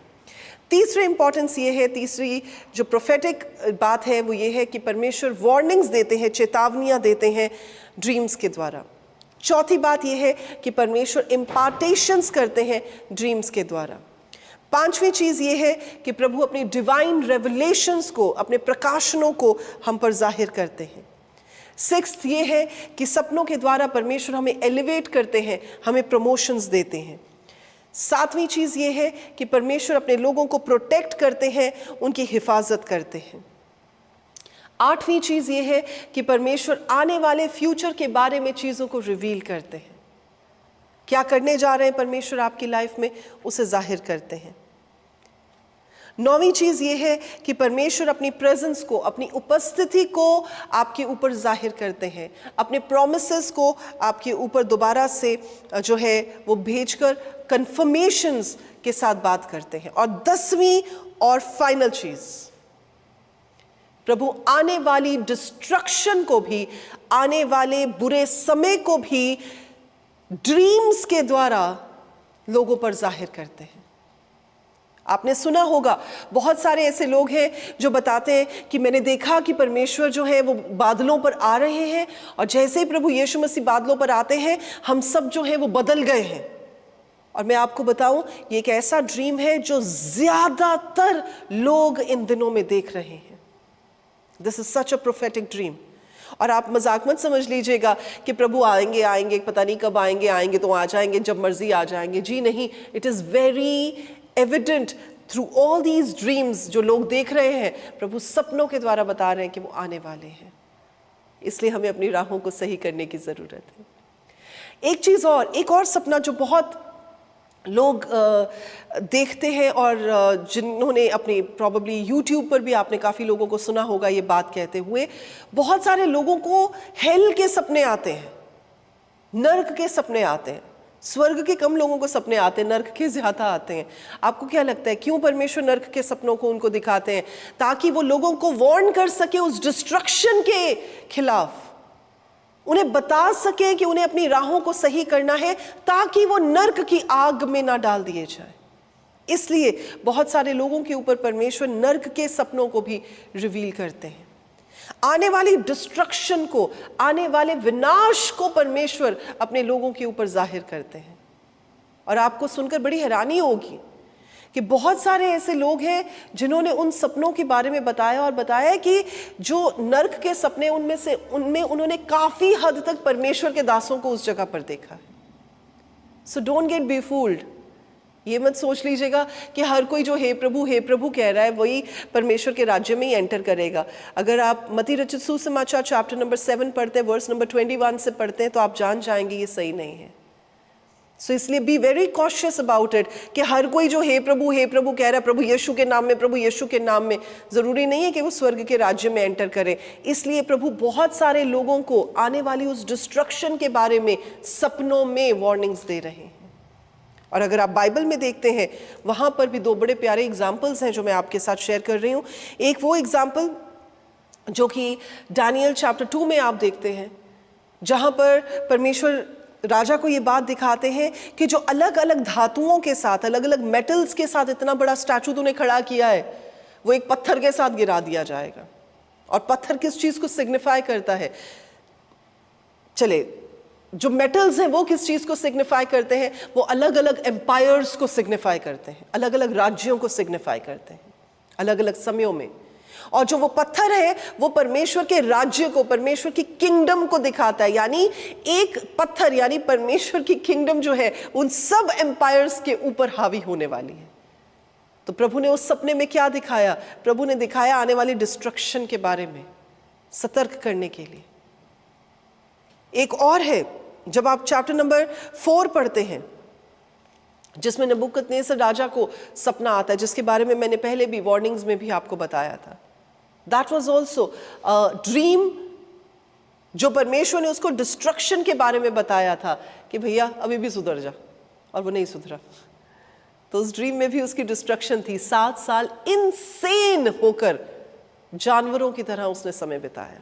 तीसरी इंपॉर्टेंस ये है, तीसरी जो प्रोफेटिक बात है वो ये है कि परमेश्वर वार्निंग्स देते हैं, चेतावनियाँ देते हैं ड्रीम्स के द्वारा। चौथी बात ये है कि परमेश्वर इम्पार्टेशंस करते हैं ड्रीम्स के द्वारा। पांचवी चीज ये है कि प्रभु अपनी डिवाइन रेवलेशंस को, अपने प्रकाशनों को हम पर जाहिर करते हैं। सिक्स्थ ये है कि सपनों के द्वारा परमेश्वर हमें एलिवेट करते हैं, हमें प्रमोशंस देते हैं। सातवीं चीज ये है कि परमेश्वर अपने लोगों को प्रोटेक्ट करते हैं, उनकी हिफाजत करते हैं। आठवीं चीज ये है कि परमेश्वर आने वाले फ्यूचर के बारे में चीजों को रिवील करते हैं। क्या करने जा रहे हैं परमेश्वर आपकी लाइफ में, उसे जाहिर करते हैं। नौवीं चीज ये है कि परमेश्वर अपनी प्रेजेंस को, अपनी उपस्थिति को आपके ऊपर जाहिर करते हैं, अपने प्रोमिसेस को आपके ऊपर दोबारा से जो है वो भेजकर कंफर्मेशंस के साथ बात करते हैं। और 10वीं और फाइनल चीज, प्रभु आने वाली डिस्ट्रक्शन को भी, आने वाले बुरे समय को भी ड्रीम्स के द्वारा लोगों पर जाहिर करते हैं। आपने सुना होगा बहुत सारे ऐसे लोग हैं जो बताते हैं कि मैंने देखा कि परमेश्वर जो है वो बादलों पर आ रहे हैं और जैसे ही प्रभु यीशु मसीह बादलों पर आते हैं हम सब जो है वो बदल गए हैं। और मैं आपको बताऊं, ये एक ऐसा ड्रीम है जो ज्यादातर लोग इन दिनों में देख रहे हैं। This is such a prophetic dream. और आप मजाक मत समझ लीजिएगा कि प्रभु आएंगे, पता नहीं कब आएंगे तो आ जाएंगे, जब मर्जी आ जाएंगे। जी नहीं, it is very evident through all these dreams जो लोग देख रहे हैं, प्रभु सपनों के द्वारा बता रहे हैं कि वो आने वाले हैं। इसलिए हमें अपनी राहों को सही करने की जरूरत है। एक और सपना जो बहुत लोग देखते हैं और जिन्होंने अपनी प्रॉबेबली यूट्यूब पर भी आपने काफ़ी लोगों को सुना होगा ये बात कहते हुए, बहुत सारे लोगों को हेल के सपने आते हैं, नर्क के सपने आते हैं। स्वर्ग के कम लोगों को सपने आते हैं, नर्क के ज़्यादा आते हैं। आपको क्या लगता है क्यों परमेश्वर नर्क के सपनों को उनको दिखाते हैं? ताकि वो लोगों को वार्न कर सके उस डिस्ट्रक्शन के खिलाफ, उन्हें बता सके कि उन्हें अपनी राहों को सही करना है ताकि वो नर्क की आग में ना डाल दिए जाए। इसलिए बहुत सारे लोगों के ऊपर परमेश्वर नर्क के सपनों को भी रिवील करते हैं। आने वाली डिस्ट्रक्शन को, आने वाले विनाश को परमेश्वर अपने लोगों के ऊपर जाहिर करते हैं। और आपको सुनकर बड़ी हैरानी होगी कि बहुत सारे ऐसे लोग हैं जिन्होंने उन सपनों के बारे में बताया और बताया कि जो नर्क के सपने उनमें उन्होंने काफी हद तक परमेश्वर के दासों को उस जगह पर देखा है। So don't get B fooled. ये मत सोच लीजिएगा कि हर कोई जो हे प्रभु कह रहा है वही परमेश्वर के राज्य में ही एंटर करेगा। अगर आप मत्ती रचित सुसमाचार चैप्टर नंबर 7 पढ़ते हैं, वर्स नंबर 21 से पढ़ते हैं, तो आप जान जाएंगे ये सही नहीं है। सो इसलिए be very cautious about it कि हर कोई जो हे प्रभु कह रहा है प्रभु यीशु के नाम में, जरूरी नहीं है कि वो स्वर्ग के राज्य में एंटर करें। इसलिए प्रभु बहुत सारे लोगों को आने वाली उस डिस्ट्रक्शन के बारे में सपनों में वार्निंग्स दे रहे हैं। और अगर आप बाइबल में देखते हैं वहां पर भी दो बड़े प्यारे एग्जाम्पल्स हैं जो मैं आपके साथ शेयर कर रही हूँ। एक वो एग्जाम्पल जो कि दानियल चैप्टर 2 में आप देखते हैं, जहां पर परमेश्वर राजा को ये बात दिखाते हैं कि जो अलग अलग धातुओं के साथ, अलग अलग मेटल्स के साथ इतना बड़ा स्टैचू तूने खड़ा किया है, वो एक पत्थर के साथ गिरा दिया जाएगा। और पत्थर किस चीज को सिग्निफाई करता है? चले, जो मेटल्स हैं वो किस चीज को सिग्निफाई करते हैं? वो अलग अलग एम्पायर्स को सिग्निफाई करते हैं, अलग अलग राज्यों को सिग्निफाई करते हैं अलग अलग समयों में। और जो वो पत्थर है वो परमेश्वर के राज्य को, परमेश्वर की किंगडम को दिखाता है। यानी एक पत्थर यानी परमेश्वर की किंगडम जो है उन सब एम्पायर्स के ऊपर हावी होने वाली है। तो प्रभु ने उस सपने में क्या दिखाया? प्रभु ने दिखाया आने वाली डिस्ट्रक्शन के बारे में सतर्क करने के लिए। एक और है, जब आप चैप्टर नंबर 4 पढ़ते हैं, जिसमें नबूकदनेस्सर राजा को सपना आता है, जिसके बारे में मैंने पहले भी वार्निंग्स में भी आपको बताया था। दैट वाज आल्सो ड्रीम जो परमेश्वर ने उसको डिस्ट्रक्शन के बारे में बताया था कि भैया अभी भी सुधर जा, और वो नहीं सुधरा। तो उस ड्रीम में भी उसकी डिस्ट्रक्शन थी। 7 साल इनसेन होकर जानवरों की तरह उसने समय बिताया।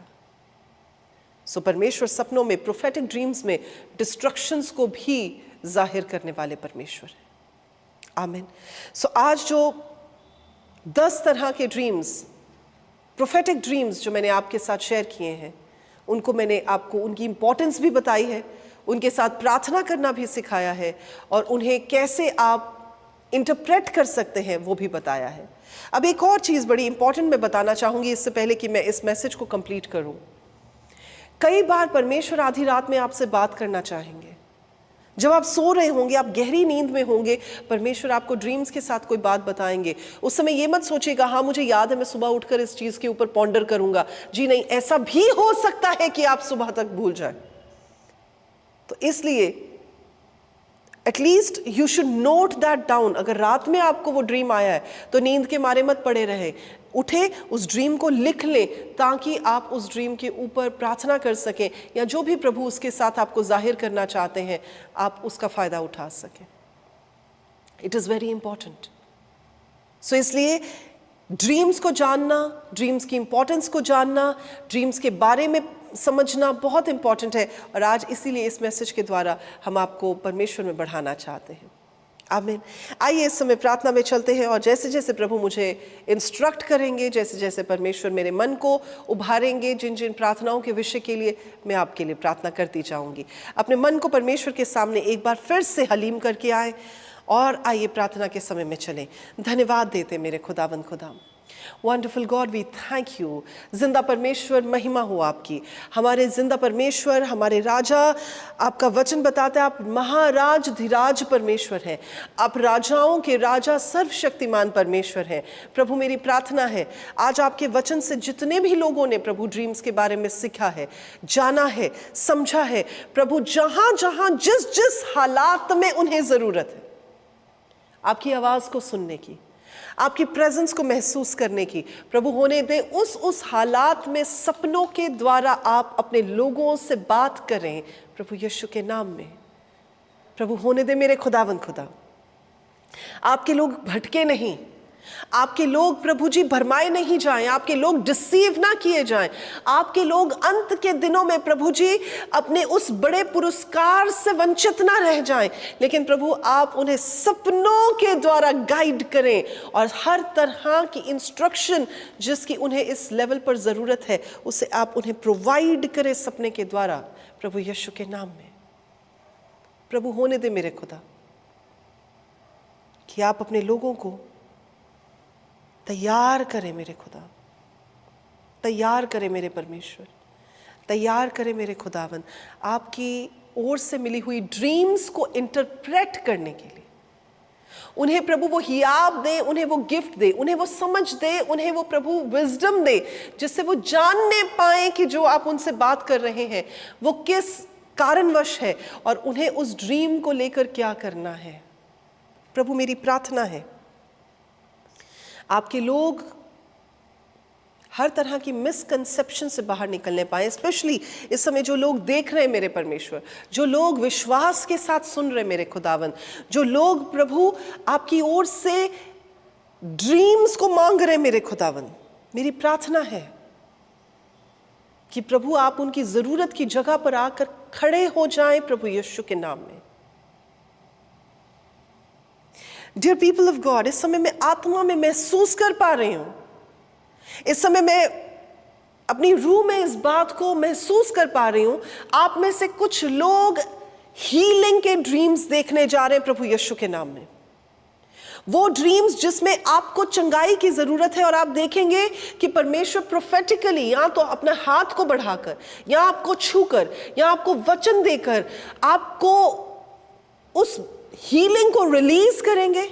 सो परमेश्वर सपनों में, प्रोफेटिक ड्रीम्स में डिस्ट्रक्शंस को भी जाहिर करने वाले परमेश्वर है। आमीन। सो आज जो 10 तरह के ड्रीम्स, प्रोफेटिक ड्रीम्स जो मैंने आपके साथ शेयर किए हैं, उनको मैंने आपको उनकी इंपॉर्टेंस भी बताई है, उनके साथ प्रार्थना करना भी सिखाया है, और उन्हें कैसे आप इंटरप्रेट कर सकते हैं वो भी बताया है। अब एक और चीज़ बड़ी इंपॉर्टेंट मैं बताना चाहूँगी इससे पहले कि मैं इस मैसेज को कंप्लीट करूँ। कई बार परमेश्वर आधी रात में आपसे बात करना चाहेंगे। जब आप सो रहे होंगे, आप गहरी नींद में होंगे, परमेश्वर आपको ड्रीम्स के साथ कोई बात बताएंगे। उस समय ये मत सोचिएगा हाँ मुझे याद है, मैं सुबह उठकर इस चीज़ के ऊपर पॉन्डर करूँगा। जी नहीं, ऐसा भी हो सकता है कि आप सुबह तक भूल जाए। तो इसलिए at least you should note that down. अगर रात में आपको वो ड्रीम आया है तो नींद के मारे मत पड़े रहे, उठे उस ड्रीम को लिख लें, ताकि आप उस ड्रीम के ऊपर प्रार्थना कर सकें, या जो भी प्रभु उसके साथ आपको जाहिर करना चाहते हैं आप उसका फ़ायदा उठा सकें। It is very important. So इसलिए ड्रीम्स को जानना, ड्रीम्स की इंपॉर्टेंस को जानना, ड्रीम्स के बारे में समझना बहुत इंपॉर्टेंट है। और आज इसीलिए इस मैसेज के द्वारा हम आपको परमेश्वर में बढ़ाना चाहते हैं। आमीन। आइए इस समय प्रार्थना में चलते हैं, और जैसे जैसे प्रभु मुझे इंस्ट्रक्ट करेंगे, जैसे जैसे परमेश्वर मेरे मन को उभारेंगे, जिन जिन प्रार्थनाओं के विषय के लिए मैं आपके लिए प्रार्थना करती जाऊंगी। अपने मन को परमेश्वर के सामने एक बार फिर से हलीम करके आए, और आइए प्रार्थना के समय में चलें। धन्यवाद देते मेरे खुदावंद खुदा। Wonderful God, we thank you. जिंदा परमेश्वर, महिमा हो आपकी। हमारे जिंदा परमेश्वर, हमारे राजा, आपका वचन बताता है आप महाराज धीराज परमेश्वर हैं, आप राजाओं के राजा, सर्वशक्तिमान परमेश्वर हैं। प्रभु मेरी प्रार्थना है आज आपके वचन से जितने भी लोगों ने प्रभु ड्रीम्स के बारे में सीखा है, जाना है, समझा है, प्रभु जहां जहां जिस जिस हालात में उन्हें जरूरत है आपकी आवाज को सुनने की, आपकी प्रेजेंस को महसूस करने की, प्रभु होने दे उस हालात में सपनों के द्वारा आप अपने लोगों से बात करें प्रभु यीशु के नाम में। प्रभु होने दे मेरे खुदावंद खुदा, आपके लोग भटके नहीं, आपके लोग प्रभु जी भरमाए नहीं जाएं, आपके लोग डिसीव ना किए जाएं, आपके लोग अंत के दिनों में प्रभु जी अपने उस बड़े पुरस्कार से वंचित ना रह जाएं, लेकिन प्रभु आप उन्हें सपनों के द्वारा गाइड करें, और हर तरह की इंस्ट्रक्शन जिसकी उन्हें इस लेवल पर ज़रूरत है उसे आप उन्हें प्रोवाइड करें सपने के द्वारा प्रभु यीशु के नाम में। प्रभु होने दे मेरे खुदा कि आप अपने लोगों को तैयार करें मेरे खुदा, तैयार करें मेरे परमेश्वर, तैयार करें मेरे खुदावन, आपकी ओर से मिली हुई ड्रीम्स को इंटरप्रेट करने के लिए। उन्हें प्रभु वो हियाब दे, उन्हें वो गिफ्ट दे, उन्हें वो समझ दे, उन्हें वो प्रभु विजडम दे, जिससे वो जानने पाए कि जो आप उनसे बात कर रहे हैं वो किस कारणवश है, और उन्हें उस ड्रीम को लेकर क्या करना है। प्रभु मेरी प्रार्थना है आपके लोग हर तरह की मिसकंसेप्शन से बाहर निकलने पाए। स्पेशली इस समय जो लोग देख रहे हैं मेरे परमेश्वर, जो लोग विश्वास के साथ सुन रहे मेरे खुदावन, जो लोग प्रभु आपकी ओर से ड्रीम्स को मांग रहे मेरे खुदावन, मेरी प्रार्थना है कि प्रभु आप उनकी जरूरत की जगह पर आकर खड़े हो जाएं प्रभु यीशु के नाम में। डियर पीपल ऑफ गॉड, इस समय मैं आत्मा में महसूस कर पा रही हूं, इस समय मैं अपनी रूह में इस बात को महसूस कर पा रही हूं, आप में से कुछ लोग हीलिंग के ड्रीम्स देखने जा रहे हैं प्रभु यीशु के नाम में। वो ड्रीम्स जिसमें आपको चंगाई की जरूरत है, और आप देखेंगे कि परमेश्वर प्रोफेटिकली या तो अपना हाथ को बढ़ाकर, या आपको छूकर, या आपको वचन देकर आपको उस हीलिंग को रिलीज करेंगे।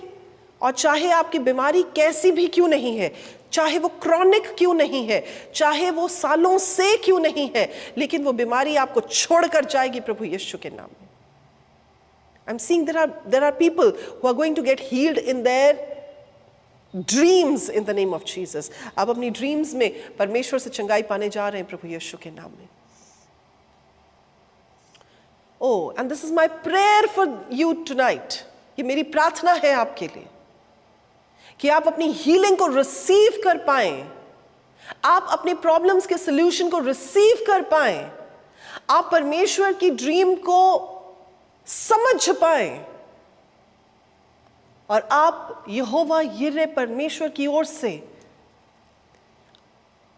और चाहे आपकी बीमारी कैसी भी क्यों नहीं है, चाहे वो क्रॉनिक क्यों नहीं है, चाहे वो सालों से क्यों नहीं है, लेकिन वो बीमारी आपको छोड़कर जाएगी प्रभु यीशु के नाम में। I'm seeing there are people who are going to get healed in their dreams in the name of Jesus. आप अपनी dreams में परमेश्वर से चंगाई पाने जा रहे हैं प्रभु यीशु के नाम में. Oh, and this is my prayer for you tonight. ये मेरी प्रार्थना है आपके लिए कि आप अपनी हीलिंग को रिसीव कर पाएं, आप अपने प्रॉब्लम्स के सॉल्यूशन को रिसीव कर पाएं, आप परमेश्वर की ड्रीम को समझ पाएं और आप यहोवा यिरे परमेश्वर की ओर से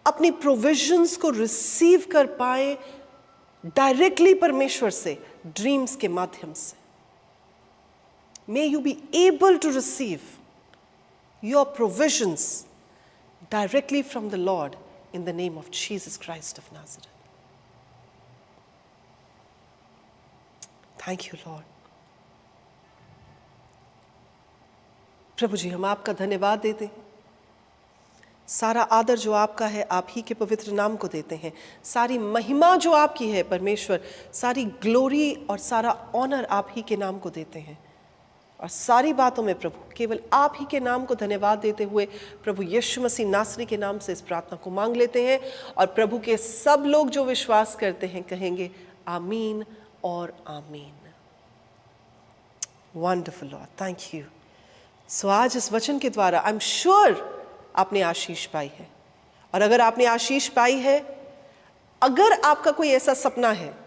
अपनी प्रोविजंस को रिसीव कर पाएं डायरेक्टली परमेश्वर से, ड्रीम्स के माध्यम से. May you be able to receive your provisions directly from the Lord in the name of Jesus Christ of Nazareth. Thank you, Lord. प्रभु जी, हम आपका धन्यवाद देते हैं. सारा आदर जो आपका है आप ही के पवित्र नाम को देते हैं. सारी महिमा जो आपकी है परमेश्वर, सारी ग्लोरी और सारा ऑनर आप ही के नाम को देते हैं. और सारी बातों में प्रभु केवल आप ही के नाम को धन्यवाद देते हुए प्रभु यीशु मसीह नासरी के नाम से इस प्रार्थना को मांग लेते हैं. और प्रभु के सब लोग जो विश्वास करते हैं कहेंगे आमीन और आमीन. Wonderful Lord, thank you. So आज इस वचन के द्वारा आई एम श्योर आपने आशीष पाई है. और अगर आपने आशीष पाई है, अगर आपका कोई ऐसा सपना है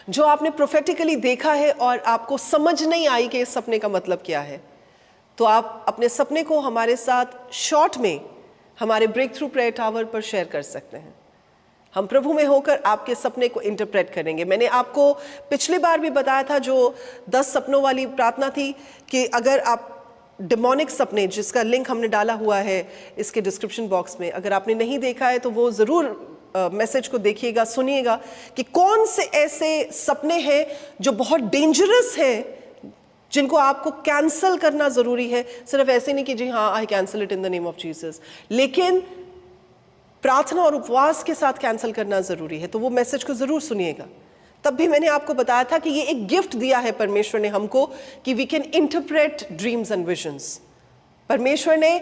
जो आपने प्रोफेटिकली देखा है और आपको समझ नहीं आई कि इस सपने का मतलब क्या है, तो आप अपने सपने को हमारे साथ शॉर्ट में हमारे ब्रेक थ्रू प्रेयर टावर पर शेयर कर सकते हैं. हम प्रभु में होकर आपके सपने को इंटरप्रेट करेंगे. मैंने आपको पिछली बार भी बताया था जो 10 सपनों वाली प्रार्थना थी कि अगर आप डिमोनिक सपने, जिसका लिंक हमने डाला हुआ है इसके डिस्क्रिप्शन बॉक्स में, अगर आपने नहीं देखा है तो वो ज़रूर मैसेज को देखिएगा, सुनिएगा कि कौन से ऐसे सपने हैं जो बहुत डेंजरस हैं जिनको आपको कैंसल करना ज़रूरी है. सिर्फ ऐसे नहीं कि जी हाँ I cancel it in the name of Jesus, लेकिन प्रार्थना और उपवास के साथ कैंसिल करना ज़रूरी है. तो वो मैसेज को ज़रूर सुनिएगा. तब भी मैंने आपको बताया था कि ये एक गिफ्ट दिया है परमेश्वर ने हमको कि we can interpret dreams and visions. परमेश्वर ने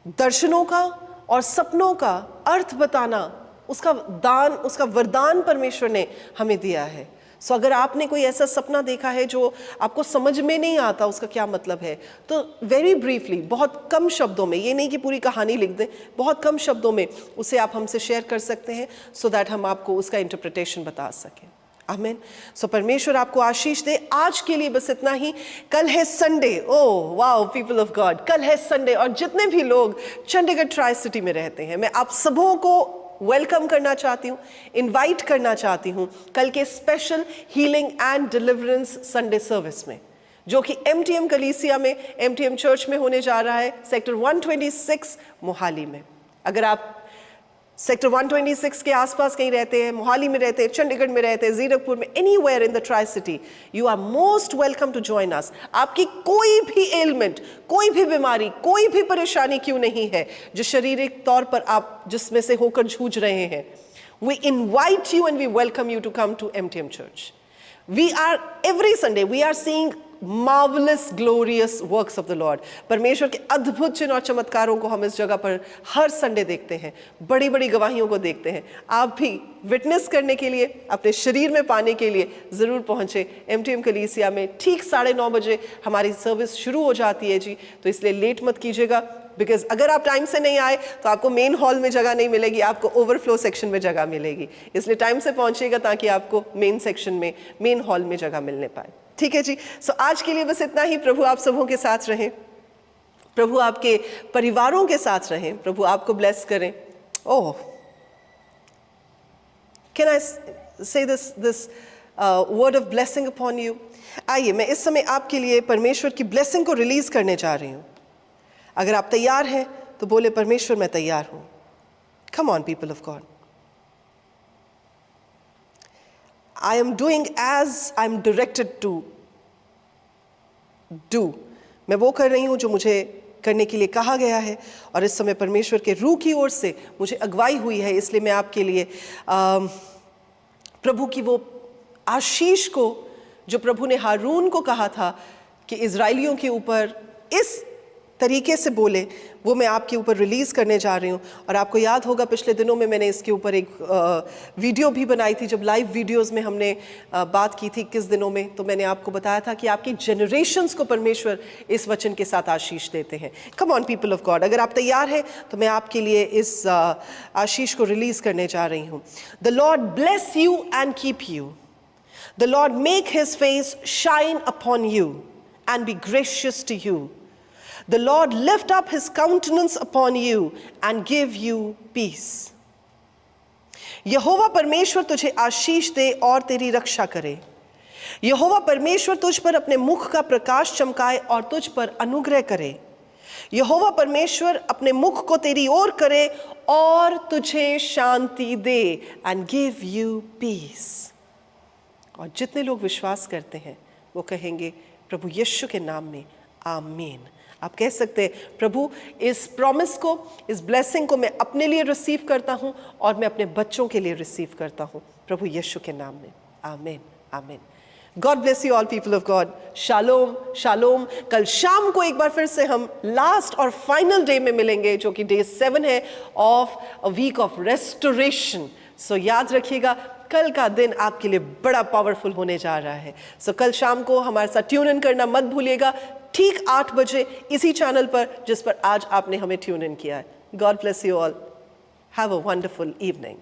दर्शनों का और सपनों का अर्थ बताना, उसका दान, उसका वरदान परमेश्वर ने हमें दिया है. सो अगर आपने कोई ऐसा सपना देखा है जो आपको समझ में नहीं आता उसका क्या मतलब है, तो वेरी ब्रीफली, बहुत कम शब्दों में, ये नहीं कि पूरी कहानी लिख दें, बहुत कम शब्दों में उसे आप हमसे शेयर कर सकते हैं सो दैट हम आपको उसका इंटरप्रिटेशन बता सकें. आमीन. सो परमेश्वर आपको आशीष दे. आज के लिए बस इतना ही. कल है Sunday. Oh wow people of God, कल है संडे. और जितने भी लोग चंडीगढ़ ट्राई सिटी में रहते हैं, मैं आप सबों को वेलकम करना चाहती हूँ, इनवाइट करना चाहती हूँ कल के special healing and deliverance Sunday service में, जो कि एमटीएम कलीसिया में, एमटीएम चर्च में होने जा रहा है, सेक्टर 126 मोहाली में. अगर आप सेक्टर 126 के आसपास कहीं रहते हैं, मोहाली में रहते हैं, चंडीगढ़ में रहते हैं, जीरकपुर में, anywhere in the tri city, you are most welcome to join us. आपकी कोई भी एलिमेंट, कोई भी बीमारी, कोई भी परेशानी क्यों नहीं है जो शारीरिक तौर पर आप जिसमें से होकर जूझ रहे हैं, we invite you and we welcome you to come to MTM church. We are every Sunday we are seeing marvelous glorious works of the Lord. परमेश्वर के अद्भुत चिन्ह और चमत्कारों को हम इस जगह पर हर संडे देखते हैं, बड़ी बड़ी गवाहियों को देखते हैं. आप भी विटनेस करने के लिए, अपने शरीर में पाने के लिए ज़रूर पहुँचे एमटीएम कलीसिया में. ठीक 9:30 बजे हमारी सर्विस शुरू हो जाती है जी, तो इसलिए लेट मत कीजिएगा, बिकॉज अगर आप टाइम से नहीं आए तो आपको मेन हॉल में जगह नहीं मिलेगी, आपको ओवरफ्लो सेक्शन में जगह मिलेगी. इसलिए टाइम से पहुँचिएगा ताकि आपको मेन सेक्शन में, मेन हॉल में जगह मिलने पाए. ठीक है जी. सो आज के लिए बस इतना ही. प्रभु आप सबों के साथ रहें, प्रभु आपके परिवारों के साथ रहें, प्रभु आपको ब्लेस करें. ओह, कैन आई से this word of blessing upon you. आइए मैं इस समय आपके लिए परमेश्वर की ब्लेसिंग को रिलीज करने जा रही हूँ. अगर आप तैयार हैं तो बोले परमेश्वर मैं तैयार हूँ. Come on people of God. I am doing as I am directed to do. मैं वो कर रही हूँ जो मुझे करने के लिए कहा गया है, और इस समय परमेश्वर के रूह की ओर से मुझे अगुवाई हुई है. इसलिए मैं आपके लिए प्रभु की वो आशीष को जो प्रभु ने हारून को कहा था कि इजराइलियों के ऊपर इस तरीके से बोले, वो मैं आपके ऊपर रिलीज़ करने जा रही हूँ। और आपको याद होगा पिछले दिनों में मैंने इसके ऊपर एक वीडियो भी बनाई थी, जब लाइव वीडियोस में हमने बात की थी 21 दिनों में, तो मैंने आपको बताया था कि आपकी जनरेशन्स को परमेश्वर इस वचन के साथ आशीष देते हैं। Come on people of God, अगर आप तैयार हैं तो मैं आपके लिए इस आशीष को रिलीज़ करने जा रही हूँ। The Lord bless you and keep you, the Lord make his face shine upon you and be gracious to you, the Lord lift up his countenance upon you and give you peace. यहोवा परमेश्वर तुझे आशीष दे और तेरी रक्षा करे। यहोवा परमेश्वर तुझ पर अपने मुख का प्रकाश चमकाए और तुझ पर अनुग्रह करे। यहोवा परमेश्वर अपने मुख को तेरी ओर करे और तुझे शांति दे and give you peace. और जितने लोग विश्वास करते हैं वो कहेंगे प्रभु यीशु के नाम में आमीन। आप कह सकते हैं प्रभु इस प्रॉमिस को, इस ब्लेसिंग को मैं अपने लिए रिसीव करता हूं और मैं अपने बच्चों के लिए रिसीव करता हूं प्रभु यीशु के नाम में आमीन आमीन। God bless you all people of God. Shalom shalom. कल शाम को एक बार फिर से हम लास्ट और फाइनल डे में मिलेंगे जो कि डे 7 है of a week of restoration. So याद रखिएगा कल का दिन आपके लिए बड़ा पावरफुल होने जा रहा है। सो कल शाम को हमारे साथ ट्यून इन करना मत भूलिएगा, ठीक 8 बजे इसी चैनल पर जिस पर आज आपने हमें ट्यून इन किया है। God bless you all. Have a wonderful evening.